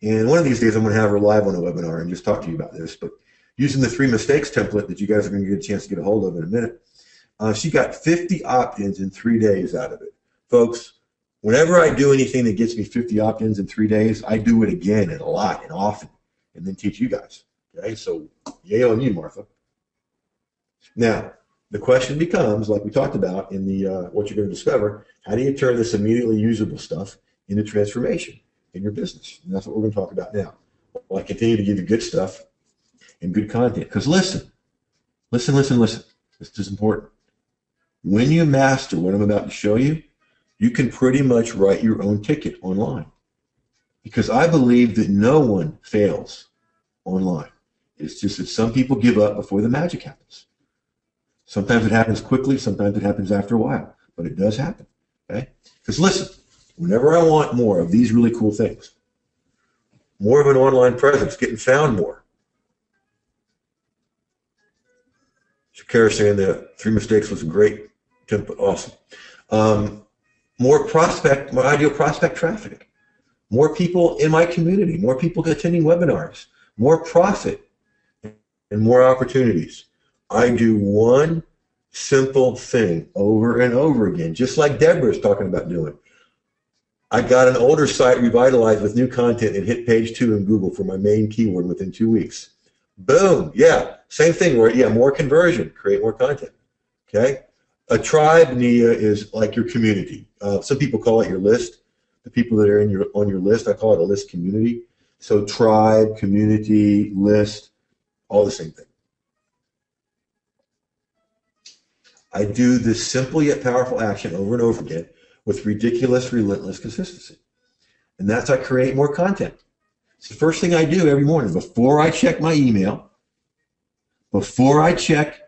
and one of these days I'm going to have her live on a webinar and just talk to you about this, but using the 3 mistakes template that you guys are going to get a chance to get a hold of in a minute, she got 50 opt-ins in 3 days out of it. Folks, whenever I do anything that gets me 50 opt-ins in 3 days, I do it again and a lot and often and then teach you guys. Okay, so yay on you, Martha. Now, the question becomes, like we talked about in the what you're going to discover, how do you turn this immediately usable stuff into transformation in your business? And that's what we're going to talk about now. Well, I continue to give you good stuff and good content. Because listen. This is important. When you master what I'm about to show you, you can pretty much write your own ticket online. Because I believe that no one fails online. It's just that some people give up before the magic happens. Sometimes it happens quickly, sometimes it happens after a while, but it does happen. Okay? Because listen, whenever I want more of these really cool things, more of an online presence, getting found more. Shakira saying that 3 mistakes was a great template, awesome. More ideal prospect traffic, more people in my community, more people attending webinars, more profit, and more opportunities. I do one simple thing over and over again, just like Deborah's talking about doing. I got an older site revitalized with new content and hit page 2 in Google for my main keyword within 2 weeks. Boom, yeah, same thing, where, yeah, more conversion, create more content, okay? A tribe, Nia, is like your community. Some people call it your list. The people that are on your list, I call it a list community. So tribe, community, list, all the same thing. I do this simple yet powerful action over and over again with ridiculous, relentless consistency. And that's I create more content. It's the first thing I do every morning. Before I check my email, before I check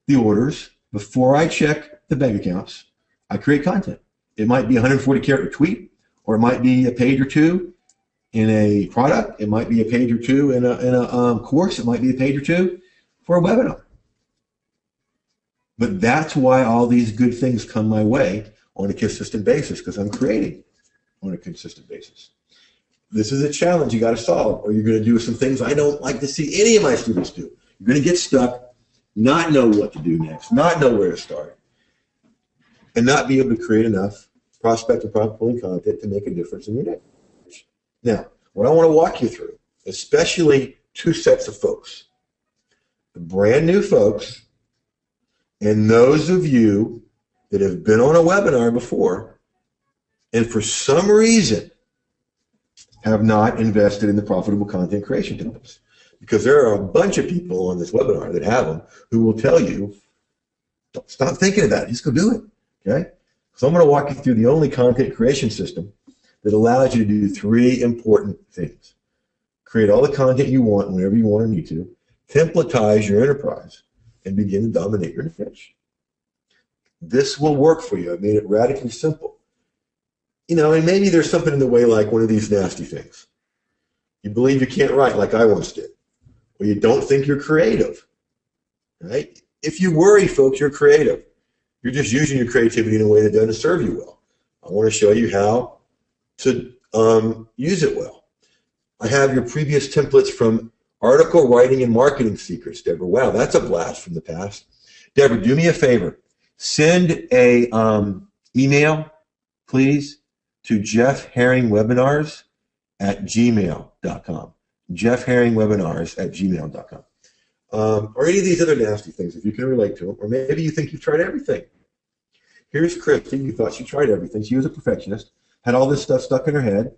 the orders, before I check the bank accounts, I create content. It might be a 140-character tweet, or it might be a page or 2 in a product. It might be a page or 2 in a course. It might be a page or 2 for a webinar. But that's why all these good things come my way on a consistent basis, because I'm creating on a consistent basis. This is a challenge you got to solve, or you're going to do some things I don't like to see any of my students do. You're going to get stuck, not know what to do next, not know where to start, and not be able to create enough prospect and profit pulling content to make a difference in your niche. Now, what I want to walk you through, especially two sets of folks, the brand new folks and those of you that have been on a webinar before and for some reason have not invested in the profitable content creation templates. Because there are a bunch of people on this webinar that have them who will tell you, don't stop thinking about it, just go do it, okay? So I'm going to walk you through the only content creation system that allows you to do three important things. Create all the content you want whenever you want or need to, templatize your enterprise, and begin to dominate your niche. This will work for you. I made it radically simple. You know, and maybe there's something in the way like one of these nasty things. You believe you can't write like I once did. Or you don't think you're creative. Right? If you worry, folks, you're creative. You're just using your creativity in a way that doesn't serve you well. I want to show you how to use it well. I have your previous templates from Article Writing and Marketing Secrets, Deborah. Wow, that's a blast from the past. Deborah, do me a favor. Send a email, please, to jeffherringwebinars@gmail.com. jeffherringwebinars@gmail.com. Or any of these other nasty things, if you can relate to them. Or maybe you think you've tried everything. Here's Christy, who thought she tried everything. She was a perfectionist, had all this stuff stuck in her head,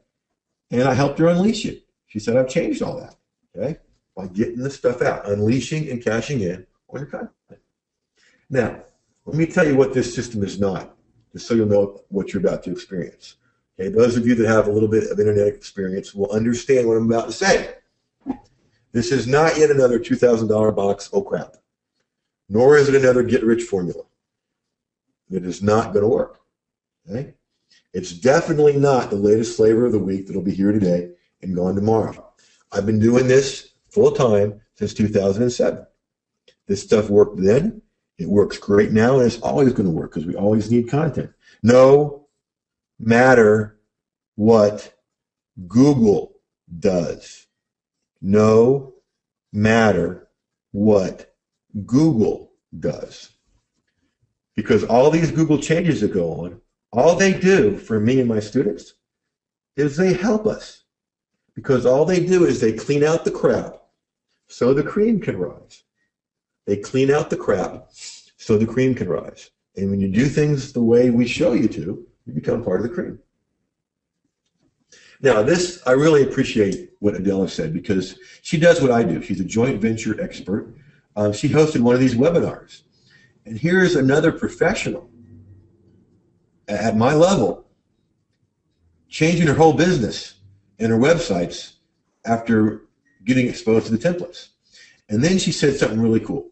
and I helped her unleash it. She said, I've changed all that, okay, by getting the stuff out, unleashing and cashing in on your content. Now, let me tell you what this system is not, just so you'll know what you're about to experience. Okay, those of you that have a little bit of internet experience will understand what I'm about to say. This is not yet another $2,000 box, oh crap. Nor is it another get-rich formula. It is not going to work. Okay? It's definitely not the latest flavor of the week that'll be here today and gone tomorrow. I've been doing this full-time since 2007. This stuff worked then. It works great now, and it's always going to work because we always need content. No matter what Google does. No matter what Google does. Because all these Google changes that go on, all they do for me and my students is they help us. Because all they do is they clean out the crap so the cream can rise. They clean out the crap so the cream can rise. And when you do things the way we show you to, you become part of the cream. Now, this, I really appreciate what Adela said because she does what I do. She's a joint venture expert. She hosted one of these webinars. And here's another professional at my level changing her whole business and her websites after getting exposed to the templates. And then she said something really cool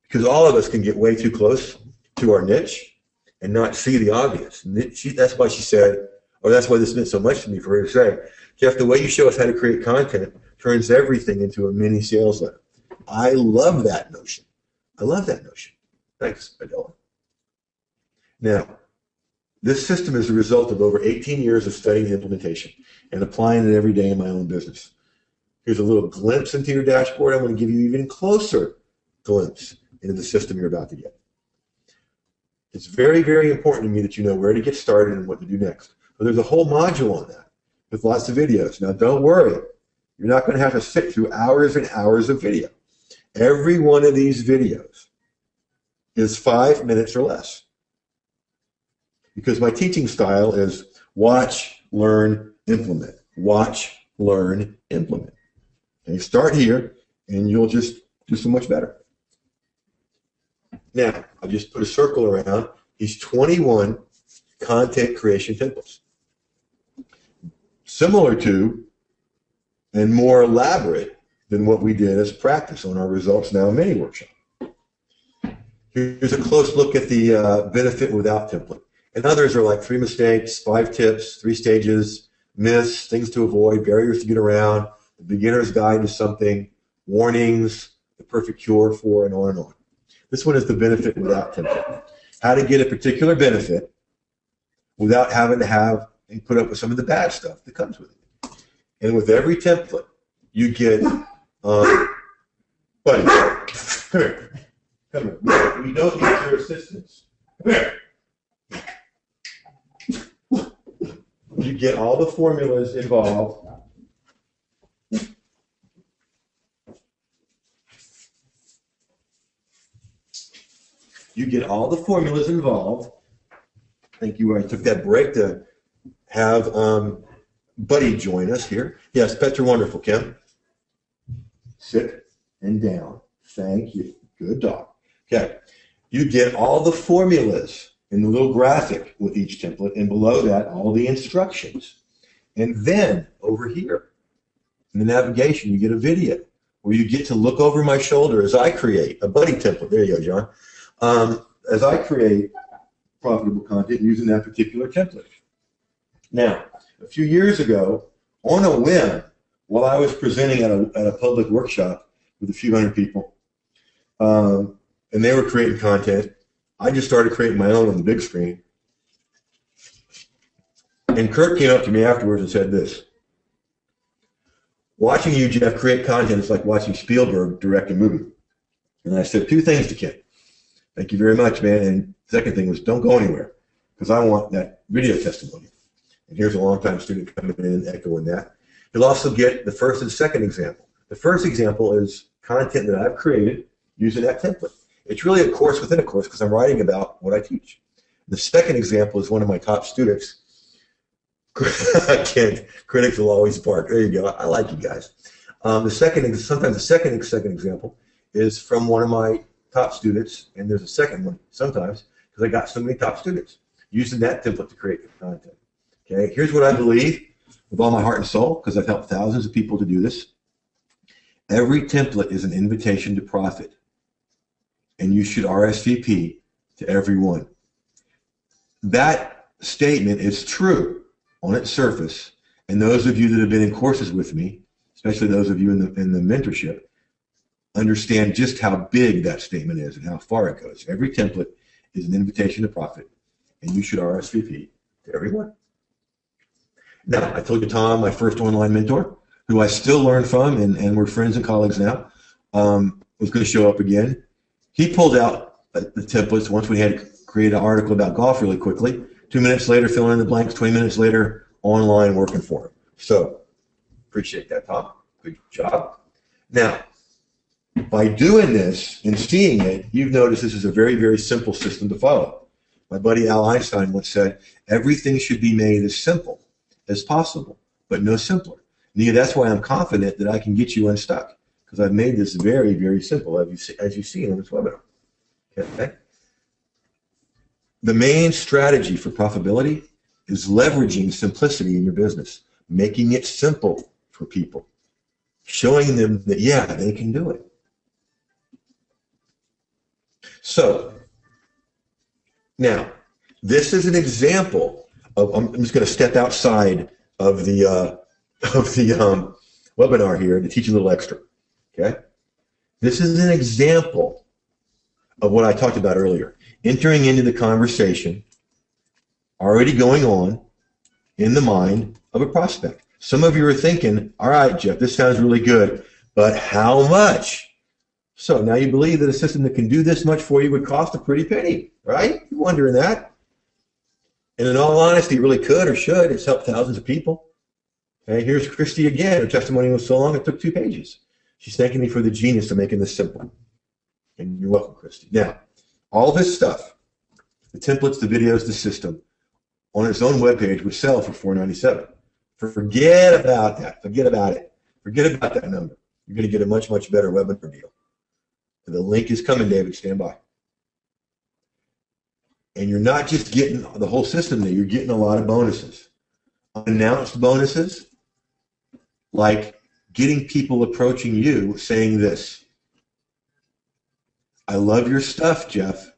because all of us can get way too close to our niche and not see the obvious. And that's why she said, or that's why this meant so much to me for her to say, Jeff, the way you show us how to create content turns everything into a mini sales letter. I love that notion. I love that notion. Thanks, Adela. Now, this system is the result of over 18 years of studying the implementation and applying it every day in my own business. Here's a little glimpse into your dashboard. I'm going to give you even closer glimpse into the system you're about to get. It's very, very important to me that you know where to get started and what to do next. But there's a whole module on that with lots of videos. Now, don't worry. You're not going to have to sit through hours and hours of video. Every one of these videos is 5 minutes or less. Because my teaching style is watch, learn, implement. Watch, learn, implement. Okay, start here, and you'll just do so much better. Now, I just put a circle around these 21 content creation templates. Similar to and more elaborate than what we did as practice on our Results Now mini workshop. Here's a close look at the benefit without template. And others are like 3 mistakes, 5 tips, 3 stages, myths, things to avoid, barriers to get around, the beginner's guide to something, warnings, the perfect cure for, and on and on. This one is the benefit without template. How to get a particular benefit without having to have and put up with some of the bad stuff that comes with it. And with every template, you get, buddy, come here. Come here. We don't need your assistance. Come here. You get all the formulas involved You get all the formulas involved. Thank you. I took that break to have Buddy join us here. Yes, pets are wonderful, Kim. Sit and down. Thank you. Good dog. Okay. You get all the formulas in the little graphic with each template, and below that, all the instructions. And then over here in the navigation, you get a video where you get to look over my shoulder as I create a Buddy template. There you go, John. As I create profitable content using that particular template. Now, a few years ago, on a whim, while I was presenting at a public workshop with a few hundred people, and they were creating content, I just started creating my own on the big screen. And Kurt came up to me afterwards and said this: watching you, Jeff, create content is like watching Spielberg direct a movie. And I said two things to Ken. Thank you very much, man. And the second thing was, don't go anywhere, because I want that video testimony. And here's a longtime student coming in and echoing that. You'll also get the first and second example. The first example is content that I've created using that template. It's really a course within a course because I'm writing about what I teach. The second example is one of my top students. Ken, critics will always bark. There you go. I like you guys. Sometimes the second example is from one of my top students, and there's a second one sometimes because I got so many top students using that template to create the content. Okay, here's what I believe with all my heart and soul, because I've helped thousands of people to do this. Every template is an invitation to profit, and you should RSVP to every one. That statement is true on its surface, and those of you that have been in courses with me, especially those of you in the mentorship, understand just how big that statement is and how far it goes. Every template is an invitation to profit, and you should RSVP to everyone. Now, I told you Tom, my first online mentor, who I still learn from, and we're friends and colleagues now, was going to show up again. He pulled out the templates once we had to create an article about golf really quickly. 2 minutes later, filling in the blanks, 20 minutes later, online working for him. So, appreciate that, Tom. Good job. Now, by doing this and seeing it, you've noticed this is a very, very simple system to follow. My buddy Al Einstein once said, everything should be made as simple as possible, but no simpler. Nia, that's why I'm confident that I can get you unstuck, because I've made this very, very simple, as you see in this webinar. Okay? The main strategy for profitability is leveraging simplicity in your business, making it simple for people, showing them that, yeah, they can do it. So, now, this is an example of, I'm just going to step outside of the webinar here to teach you a little extra, okay? This is an example of what I talked about earlier. Entering into the conversation, already going on in the mind of a prospect. Some of you are thinking, all right, Jeff, this sounds really good, but how much? So now you believe that a system that can do this much for you would cost a pretty penny, right? You're wondering that. And in all honesty, it really could or should. It's helped thousands of people. Okay, here's Christy again. Her testimony was so long it took 2 pages. She's thanking me for the genius of making this simple. And you're welcome, Christy. Now, all this stuff, the templates, the videos, the system, on its own webpage would sell for $4.97. Forget about that. Forget about it. Forget about that number. You're going to get a much, much better webinar deal. The link is coming, David. Stand by. And you're not just getting the whole system there. You're getting a lot of bonuses. Unannounced bonuses, like getting people approaching you saying this: I love your stuff, Jeff.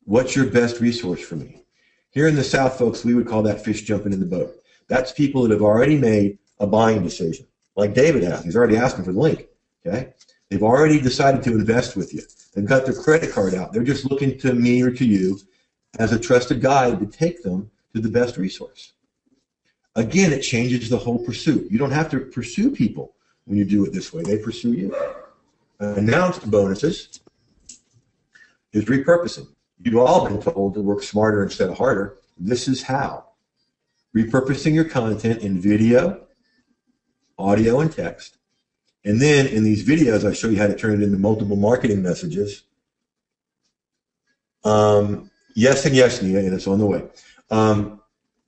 What's your best resource for me? Here in the South, folks, we would call that fish jumping in the boat. That's people that have already made a buying decision, like David has. He's already asking for the link. Okay? They've already decided to invest with you. They've got their credit card out. They're just looking to me or to you as a trusted guide to take them to the best resource. Again, it changes the whole pursuit. You don't have to pursue people when you do it this way. They pursue you. Announced bonuses is repurposing. You've all been told to work smarter instead of harder. This is how. Repurposing your content in video, audio, and text. And then in these videos, I show you how to turn it into multiple marketing messages Yes and yes, Nina, and it's on the way.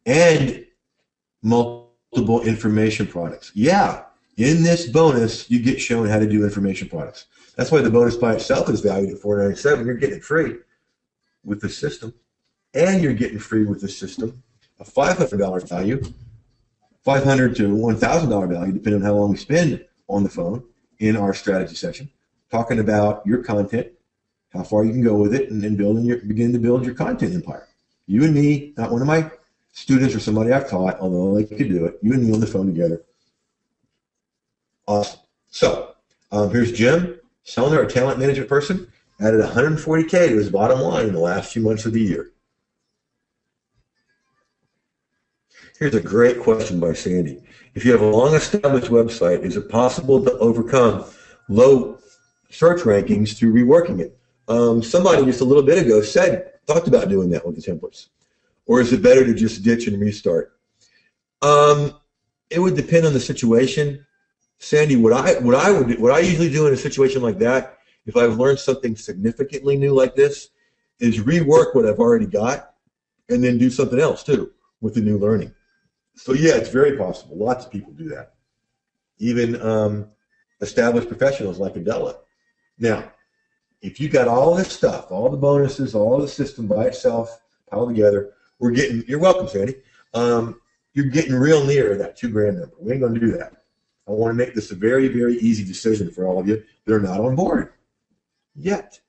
And multiple information products. Yeah, in this bonus, you get shown how to do information products. That's why the bonus by itself is valued at $497. You're getting it free with the system, and you're getting free with the system a $500 value, $500 to $1,000 value, depending on how long we spend on the phone in our strategy session, talking about your content, how far you can go with it, and then begin to build your content empire. You and me, not one of my students or somebody I've taught, although they could do it. You and me on the phone together. Awesome. So here's Jim Sellner, our talent management person, added $140K to his bottom line in the last few months of the year. Here's a great question by Sandy. If you have a long-established website, is it possible to overcome low search rankings through reworking it? Somebody just a little bit ago talked about doing that with the templates. Or is it better to just ditch and restart? It would depend on the situation. Sandy, what I usually do in a situation like that, if I've learned something significantly new like this, is rework what I've already got and then do something else too with the new learning. So yeah, it's very possible. Lots of people do that. Even established professionals like Adela. Now, if you got all this stuff, all the bonuses, all the system by itself, piled together, you're welcome, Sandy. You're getting real near that $2,000 number. We ain't going to do that. I want to make this a very, very easy decision for all of you that are not on board yet.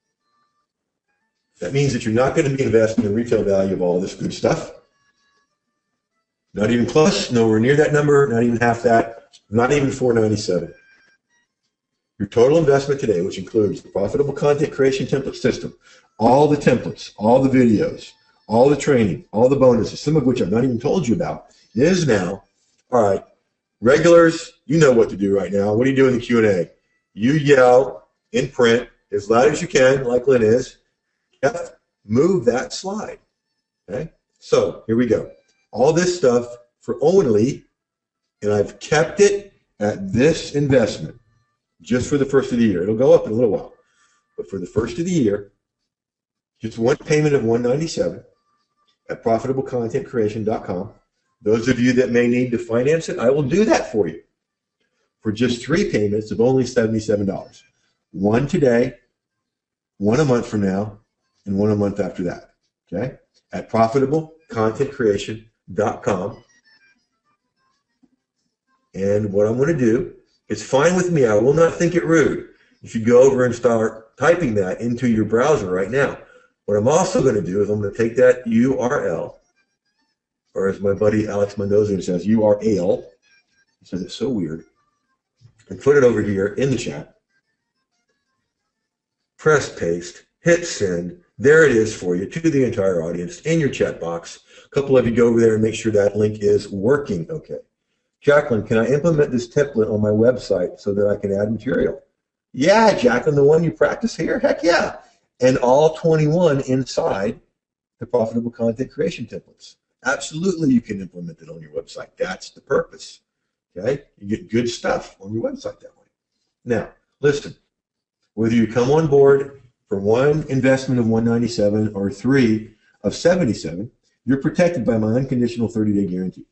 That means that you're not going to be investing in the retail value of all this good stuff. Not even close, nowhere near that number, not even half that, not even $497. Your total investment today, which includes the profitable content creation template system, all the templates, all the videos, all the training, all the bonuses, some of which I've not even told you about, is now, all right, regulars, you know what to do right now. What do you do in the Q&A? You yell in print as loud as you can, like Lynn is, Jeff, move that slide. Okay? So here we go. All this stuff for only, and I've kept it at this investment just for the first of the year. It'll go up in a little while. But for the first of the year, just one payment of $197 at profitablecontentcreation.com. Those of you that may need to finance it, I will do that for you for just 3 payments of only $77. One today, one a month from now, and one a month after that. Okay? At profitablecontentcreation.com. And what I'm going to do, it's fine with me. I will not think it rude if you go over and start typing that into your browser right now. What I'm also going to do is I'm going to take that URL, or as my buddy Alex Mendoza says, URL. He says it's so weird. And put it over here in the chat. Press paste, hit send. There it is for you to the entire audience in your chat box. A couple of you go over there and make sure that link is working okay. Jacqueline, can I implement this template on my website so that I can add material? Yeah, Jacqueline, the one you practice here? Heck yeah. And all 21 inside the profitable content creation templates. Absolutely, you can implement it on your website. That's the purpose. Okay? You get good stuff on your website that way. Now, listen, whether you come on board for one investment of $197 or 3 of $77, you're protected by my unconditional 30-day guarantee.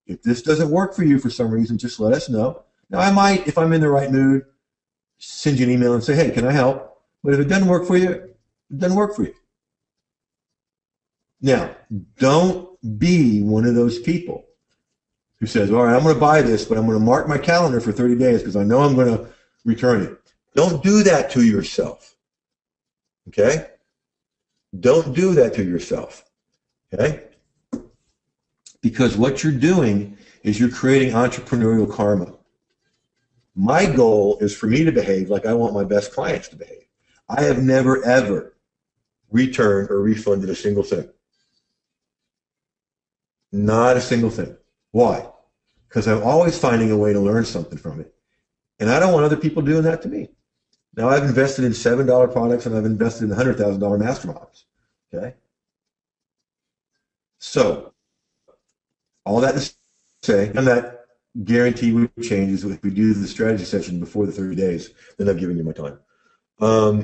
If this doesn't work for you for some reason, just let us know. Now, I might, if I'm in the right mood, send you an email and say, hey, can I help? But if it doesn't work for you, it doesn't work for you. Now, don't be one of those people who says, all right, I'm going to buy this, but I'm going to mark my calendar for 30 days because I know I'm going to return it. Don't do that to yourself. Okay? Don't do that to yourself. Okay? Because what you're doing is you're creating entrepreneurial karma. My goal is for me to behave like I want my best clients to behave. I have never, ever returned or refunded a single thing. Not a single thing. Why? Because I'm always finding a way to learn something from it. And I don't want other people doing that to me. Now, I've invested in $7 products and I've invested in $100,000 master models. Okay? So, all that to say, and that guarantee would change if we do the strategy session before the 30 days, then I've given you my time.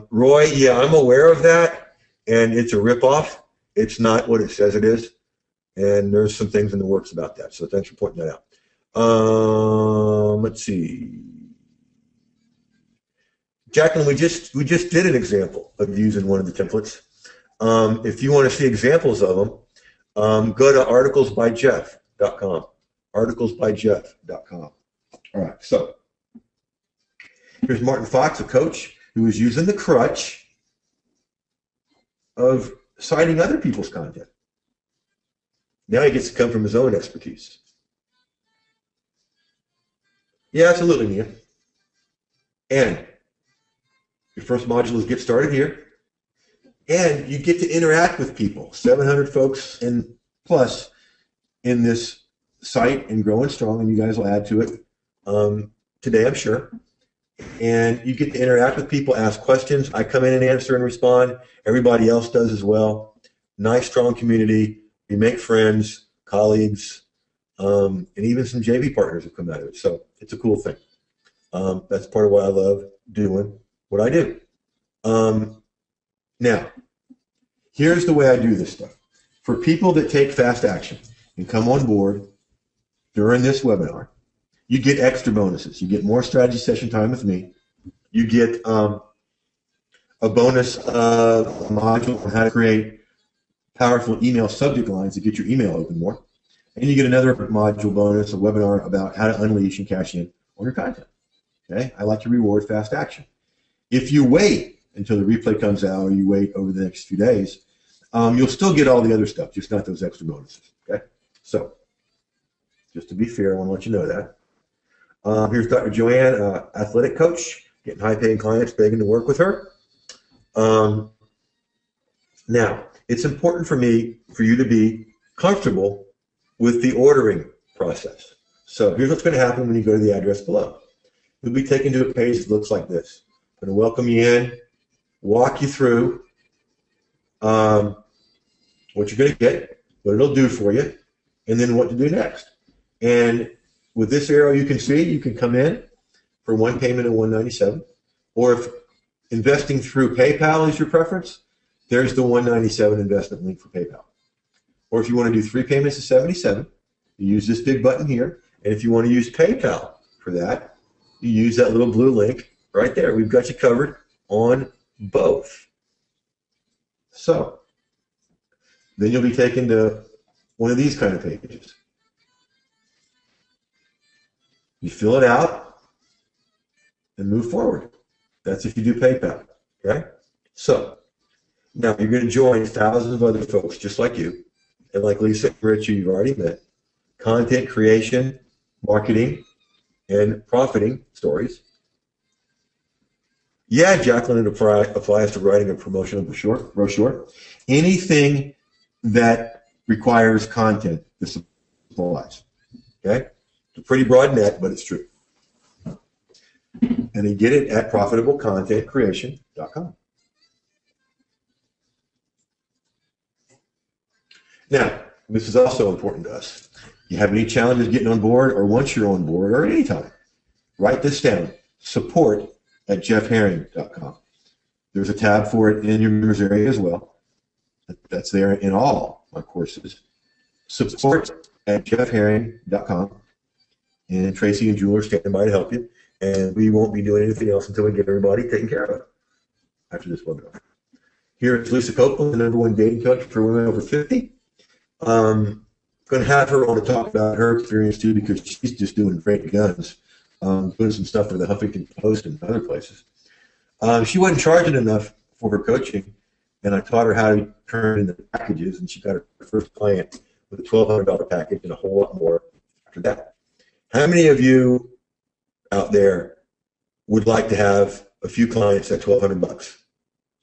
Roy, yeah, I'm aware of that, and it's a ripoff. It's not what it says it is, and there's some things in the works about that. So thanks for pointing that out. Let's see. Jacqueline, we just did an example of using one of the templates. If you want to see examples of them, go to articlesbyjeff.com. Articlesbyjeff.com. All right, so here's Martin Fox, a coach who is using the crutch of citing other people's content. Now he gets to come from his own expertise. Yeah, absolutely, Mia. And your first module is Get Started Here. And you get to interact with people, 700 folks and plus in this site and growing strong, and you guys will add to it today, I'm sure. And you get to interact with people, ask questions. I come in and answer and respond. Everybody else does as well. Nice, strong community. We make friends, colleagues, and even some JV partners have come out of it. So it's a cool thing. That's part of why I love doing what I do. Now, here's the way I do this stuff. For people that take fast action and come on board during this webinar, you get extra bonuses. You get more strategy session time with me. You get a bonus module on how to create powerful email subject lines to get your email open more. And you get another module bonus, a webinar about how to unleash and cash in on your content. Okay? I like to reward fast action. If you wait until the replay comes out or you wait over the next few days, you'll still get all the other stuff, just not those extra bonuses. Okay? So, just to be fair, I want to let you know that. Here's Dr. Joanne, athletic coach, getting high-paying clients begging to work with her. Now, it's important for you to be comfortable with the ordering process. So here's what's going to happen when you go to the address below. You'll be taken to a page that looks like this. I'm going to welcome you in, walk you through what you're going to get, what it'll do for you, and then what to do next. And with this arrow, you can see you can come in for one payment of $197, or if investing through PayPal is your preference, there's the $197 investment link for PayPal. Or if you want to do 3 payments of $77, you use this big button here. And if you want to use PayPal for that, you use that little blue link right there. We've got you covered on both. So then you'll be taken to one of these kind of pages. You fill it out and move forward. That's if you do PayPal. Okay? So now you're going to join thousands of other folks just like you, and like Lisa and Richie you've already met. Content creation, marketing, and profiting stories. Yeah, Jacqueline, it applies to writing a promotional brochure. Anything that requires content, this applies. Okay? It's a pretty broad net, but it's true. And you get it at profitablecontentcreation.com. Now, this is also important to us. You have any challenges getting on board, or once you're on board, or anytime, write this down, support@jeffherring.com. There's a tab for it in your members area as well. That's there in all my courses. Support@jeffherring.com. And Tracy and Jewel are standing by to help you. And we won't be doing anything else until we get everybody taken care of after this webinar. Here is Lisa Copeland, the #1 dating coach for women over 50. Going to have her on to talk about her experience too, because she's just doing great guns, doing some stuff for the Huffington Post and other places. She wasn't charging enough for her coaching, and I taught her how to turn into packages, and she got her first client with a $1,200 package and a whole lot more after that. How many of you out there would like to have a few clients at $1,200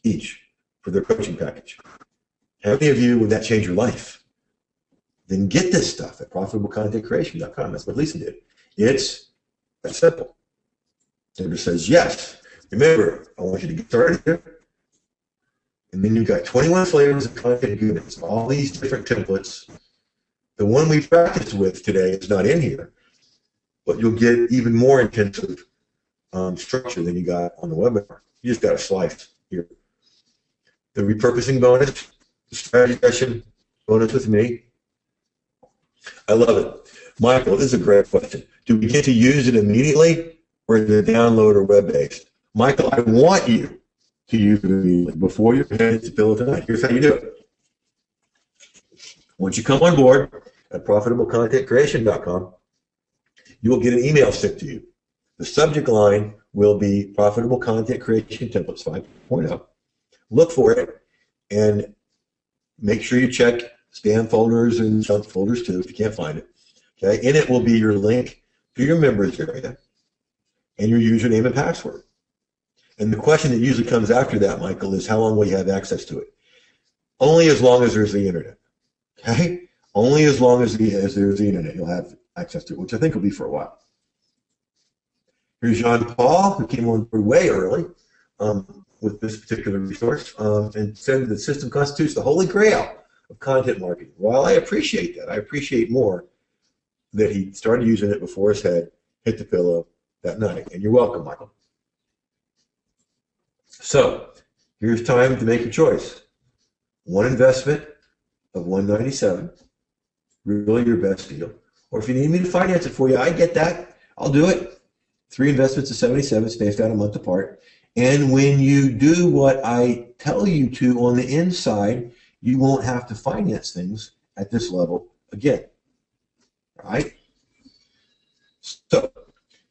each for their coaching package? How many of you would that change your life? Then get this stuff at profitablecontentcreation.com. That's what Lisa did. It's that simple. It just says yes. Remember, I want you to get started here. And then you've got 21 flavors of content goodness, all these different templates. The one we practiced with today is not in here, but you'll get even more intensive structure than you got on the webinar. You just got a slice here. the repurposing bonus, the strategy session bonus with me. I love it. Michael, this is a great question. Do we get to use it immediately, or is it download or web-based? Michael, I want you to use it immediately before you head to Pillow tonight. Here's how you do it. Once you come on board at profitablecontentcreation.com, you will get an email sent to you. The subject line will be Profitable Content Creation Templates 5.0. Look for it and make sure you check spam folders and junk folders too if you can't find it. Okay, in it will be your link to your members area and your username and password. And the question that usually comes after that, Michael, is how long will you have access to it? Only as long as there's the internet. Okay? Only as long as there's the internet, you'll have access to it, which I think will be for a while. Here's Jean Paul, who came on board way early with this particular resource and said that the system constitutes the holy grail of content marketing. Well, I appreciate that. I appreciate more that he started using it before his head hit the pillow that night. And you're welcome, Michael. So here's time to make your choice. One investment of $197, really your best deal. Or if you need me to finance it for you, I get that. I'll do it. 3 investments of $77, spaced out a month apart. And when you do what I tell you to on the inside, you won't have to finance things at this level again. All right? So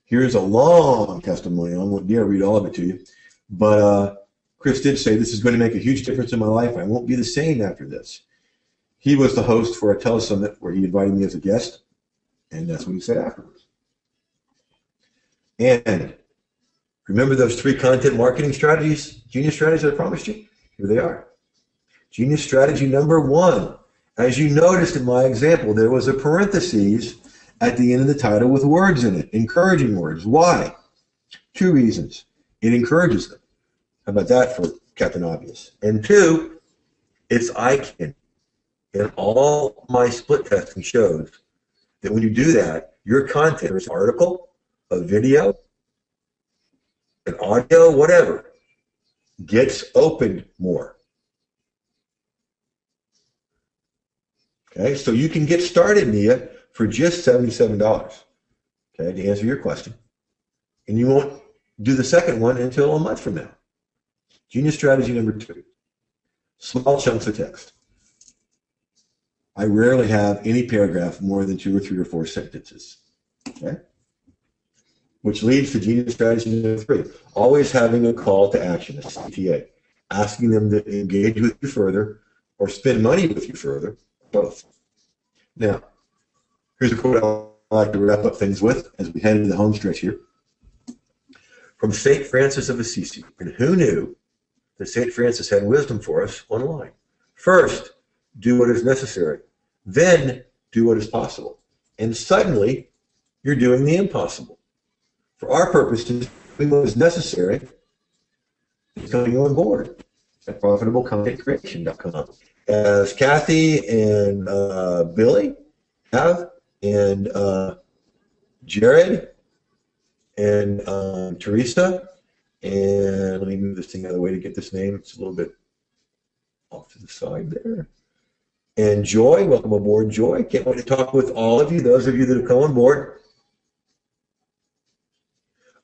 here's a long testimonial. I won't dare read all of it to you. But Chris did say, this is going to make a huge difference in my life. I won't be the same after this. He was the host for a telesummit where he invited me as a guest, and that's what he said afterwards. And remember those 3 content marketing strategies, genius strategies I promised you? Here they are. Genius strategy number 1. As you noticed in my example, there was a parenthesis at the end of the title with words in it, encouraging words. Why? 2 reasons. It encourages them. How about that for Captain Obvious? And 2, it's eye-candy. And all my split testing shows that when you do that, your content, an article, a video, an audio, whatever, gets opened more. Okay, so you can get started, Nia, for just $77, okay, to answer your question. And you won't do the second one until a month from now. Genius strategy number 2, small chunks of text. I rarely have any paragraph more than 2 or 3 or 4 sentences, okay? Which leads to genius strategy number 3, always having a call to action, a CTA, asking them to engage with you further or spend money with you further, both. Now, here's a quote I like to wrap up things with as we head into the home stretch here. From St. Francis of Assisi, and who knew that St. Francis had wisdom for us online? First, do what is necessary. Then, do what is possible. And suddenly, you're doing the impossible. For our purposes, doing what is necessary is coming on board at profitablecontentcreation.com. As Kathy and Billy have, and Jared, and Teresa, and let me move this thing out of the way to get this name. It's a little bit off to the side there. And Joy, welcome aboard, Joy. Can't wait to talk with all of you, those of you that have come on board.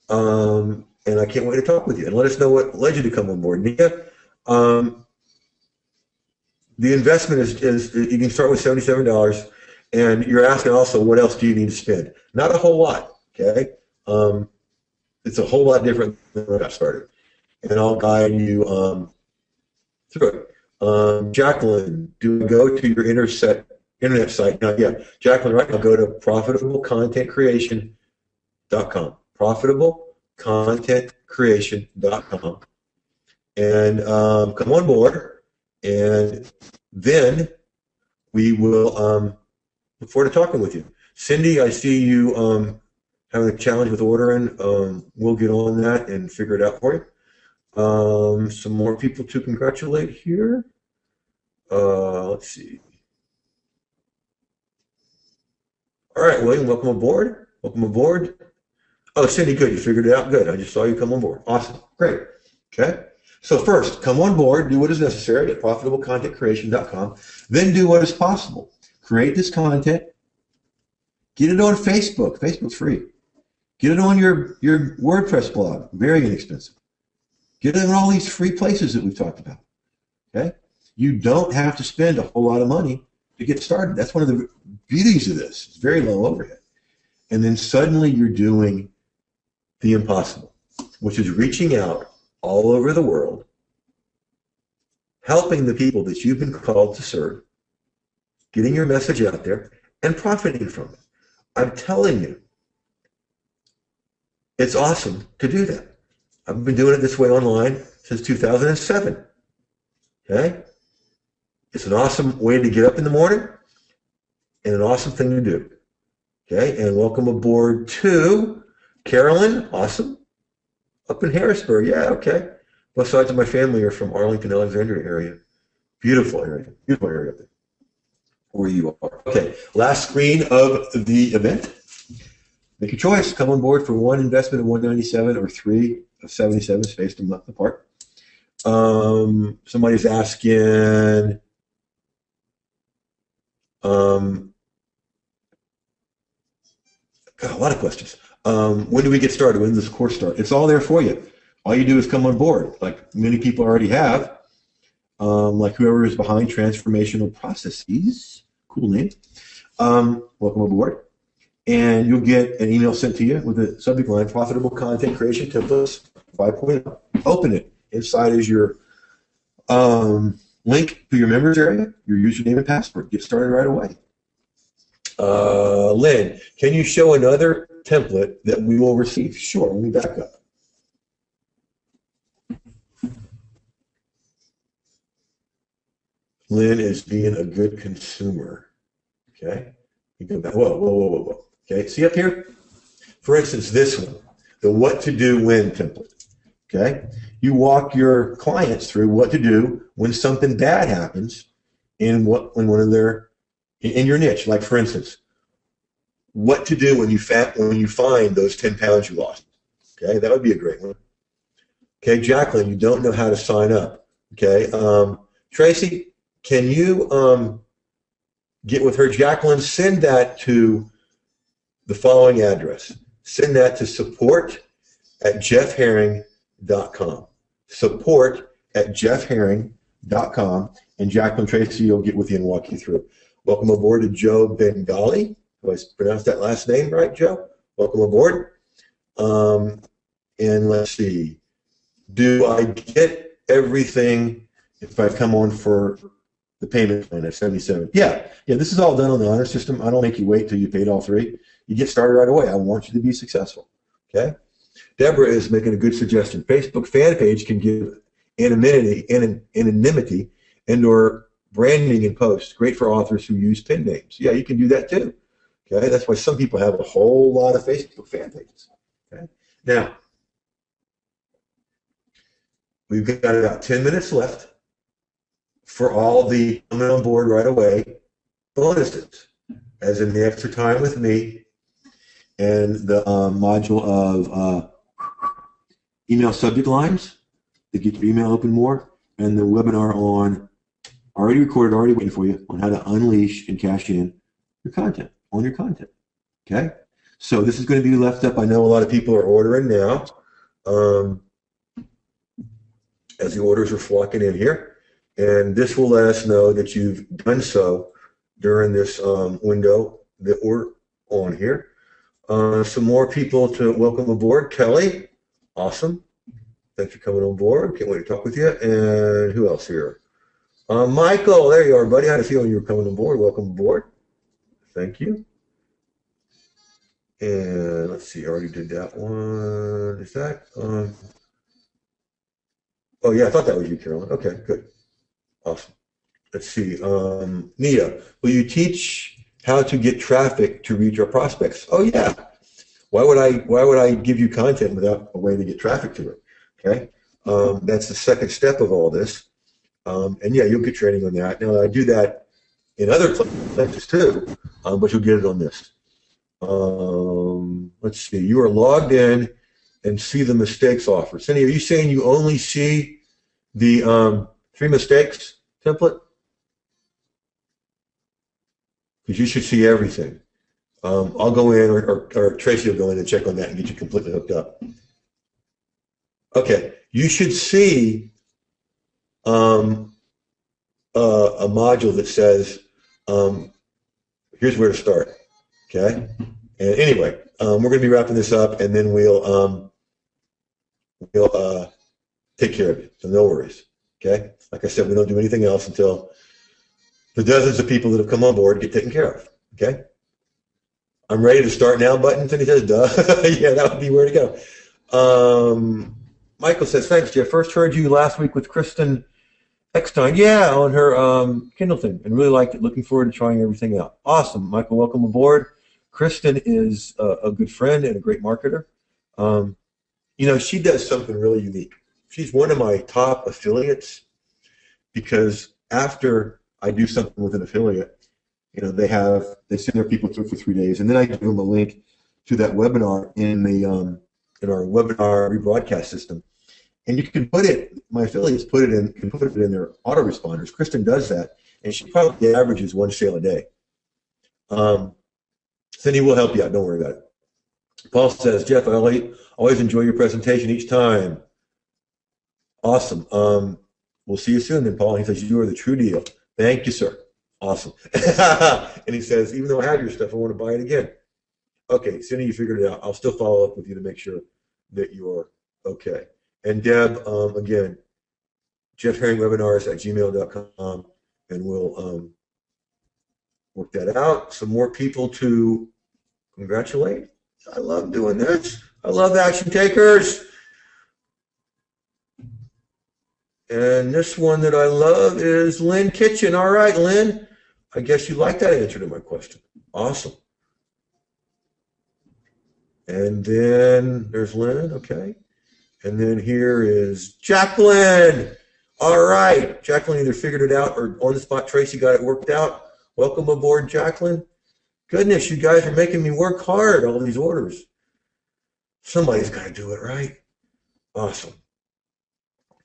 And I can't wait to talk with you and let us know what led you to come on board. Nia, the investment is you can start with $77, and you're asking also what else do you need to spend? Not a whole lot, okay? It's a whole lot different than when I got started. And I'll guide you through it. Jacqueline, do go to your internet site. Now, yeah, Jacqueline, right now go to profitablecontentcreation.com. Profitablecontentcreation.com. And come on board. And then we will look forward to talking with you. Cindy, I see you having a challenge with ordering. We'll get on that and figure it out for you. Some more people to congratulate here. Let's see. All right, William, welcome aboard. Welcome aboard. Oh, Cindy, good. You figured it out. Good. I just saw you come on board. Awesome. Great. Okay. So first, come on board, do what is necessary at profitablecontentcreation.com, then do what is possible. Create this content, get it on Facebook. Facebook's free. Get it on your WordPress blog, very inexpensive. Get it in all these free places that we've talked about. Okay? You don't have to spend a whole lot of money to get started. That's one of the beauties of this. It's very low overhead. And then suddenly you're doing the impossible, which is reaching out all over the world, helping the people that you've been called to serve, getting your message out there, and profiting from it. I'm telling you, it's awesome to do that. I've been doing it this way online since 2007. Okay? It's an awesome way to get up in the morning and an awesome thing to do. Okay? And welcome aboard to Carolyn. Awesome. Up in Harrisburg. Yeah, okay. Both sides of my family are from Arlington, Alexandria area. Beautiful area. Beautiful area up there where you are. Okay. Last screen of the event. Make your choice. Come on board for one investment of $197 or three of $77, spaced a month apart. Somebody's asking, God, a lot of questions. When do we get started? When does this course start? It's all there for you. All you do is come on board, like many people already have, like whoever is behind Transformational Processes. Cool name. Welcome aboard. And you'll get an email sent to you with the subject line, Profitable Content Creation Templates 5.0. Open it. Inside is your link to your members area, your username and password. Get started right away. Lynn, can you show another template that we will receive? Sure, let me back up. Lynn is being a good consumer. Okay? You go back. Whoa. Okay, see up here? For instance, this one, the what to do when template. Okay? You walk your clients through what to do when something bad happens in one of their in your niche. Like for instance, what to do when you find those 10 pounds you lost. Okay, that would be a great one. Okay, Jacqueline, you don't know how to sign up. Okay, Tracy, can you get with her? Jacqueline, send that to the following address. Send that to support@jeffherring.com. Support@jeffherring.com, and Jacqueline Tracy will get with you and walk you through. Welcome aboard to Joe Bengali. Do I pronounce that last name right, Joe? Welcome aboard. And let's see. Do I get everything if I come on for the payment plan at 77? Yeah, this is all done on the honor system. I don't make you wait till you paid all three. You get started right away. I want you to be successful. Okay? Deborah is making a good suggestion. Facebook fan page can give anonymity and or branding in posts. Great for authors who use pen names. Yeah, you can do that too. Okay, that's why some people have a whole lot of Facebook fan pages. Okay, now we've got about 10 minutes left for all the coming on board right away bonuses, as in the extra time with me and the module of email subject lines to get your email open more, and the webinar on already recorded, already waiting for you on how to unleash and cash in your content, on your content. Okay? So this is going to be left up. I know a lot of people are ordering now as the orders are flocking in here. And this will let us know that you've done so during this window that we're on here. Some more people to welcome aboard. Kelly, awesome. Thanks for coming on board. Can't wait to talk with you. And who else here? Michael, there you are, buddy. I had a feeling you were coming on board. Welcome aboard. Thank you. And let's see, I already did that one. Is that? Oh, yeah, I thought that was you, Carolyn. Okay, good. Awesome. Let's see. Nia, will you teach how to get traffic to reach our prospects? Oh, yeah. Why would I give you content without a way to get traffic to it? Okay. That's the second step of all this. And yeah, you'll get training on that. Now, I do that in other places too, but you'll get it on this. Let's see. You are logged in and see the mistakes offered. Cindy, are you saying you only see the 3 mistakes template? Because you should see everything. I'll go in, or Tracy will go in and check on that and get you completely hooked up. Okay, you should see a module that says, here's where to start. Okay, and anyway, we're going to be wrapping this up, and then we'll take care of it. So no worries. Okay, like I said, we don't do anything else until the dozens of people that have come on board get taken care of. Okay. I'm ready to start now buttons, and he says, duh. Yeah, that would be where to go. Michael says, thanks, Jeff. First heard you last week with Kristen Eckstein. Yeah, on her Kindle thing, and really liked it. Looking forward to trying everything out. Awesome. Michael, welcome aboard. Kristen is a good friend and a great marketer. She does something really unique. She's one of my top affiliates because after I do something with an affiliate, they send their people through for 3 days, and then I give them a link to that webinar in our webinar rebroadcast system. And you can my affiliates can put it in their autoresponders. Kristen does that, and she probably averages 1 sale a day. Cindy will help you out, don't worry about it. Paul says, Jeff, I always enjoy your presentation each time. Awesome. We'll see you soon then, Paul. He says, you are the true deal. Thank you, sir. Awesome. And he says, even though I have your stuff, I want to buy it again. Okay, Cindy, you figured it out. I'll still follow up with you to make sure that you're okay. And Deb, again, jeffherringwebinars@gmail.com, and we'll work that out. Some more people to congratulate. I love doing this. I love action takers. And this one that I love is Lynn Kitchen. All right, Lynn. I guess you like that answer to my question. Awesome. And then there's Lynn, okay. And then here is Jacqueline. All right. Jacqueline either figured it out or on the spot Tracy got it worked out. Welcome aboard, Jacqueline. Goodness, you guys are making me work hard, all these orders. Somebody's got to do it, right? Awesome.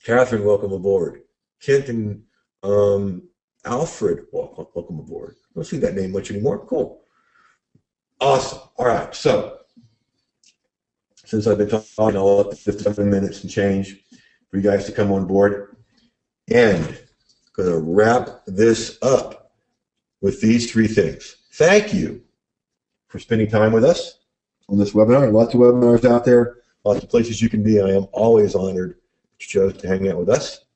Catherine, welcome aboard. Kent and Alfred, welcome aboard. I don't see that name much anymore. Cool. Awesome. All right. So, since I've been talking all up to 57 minutes and change for you guys to come on board, and I'm going to wrap this up with these 3 things. Thank you for spending time with us on this webinar. Lots of webinars out there, lots of places you can be. I am always honored that you chose to hang out with us.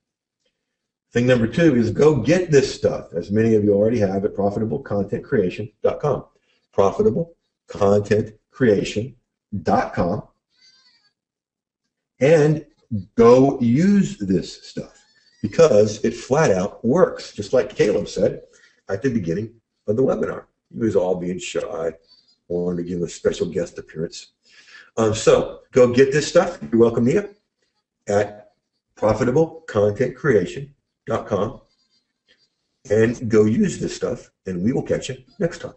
Thing number 2 is go get this stuff, as many of you already have, at profitablecontentcreation.com. Profitablecontentcreation.com. And go use this stuff because it flat out works, just like Caleb said at the beginning of the webinar. He was all being shy, wanted to give a special guest appearance. So go get this stuff. You're welcome here at profitablecontentcreation.com and go use this stuff, and we will catch you next time.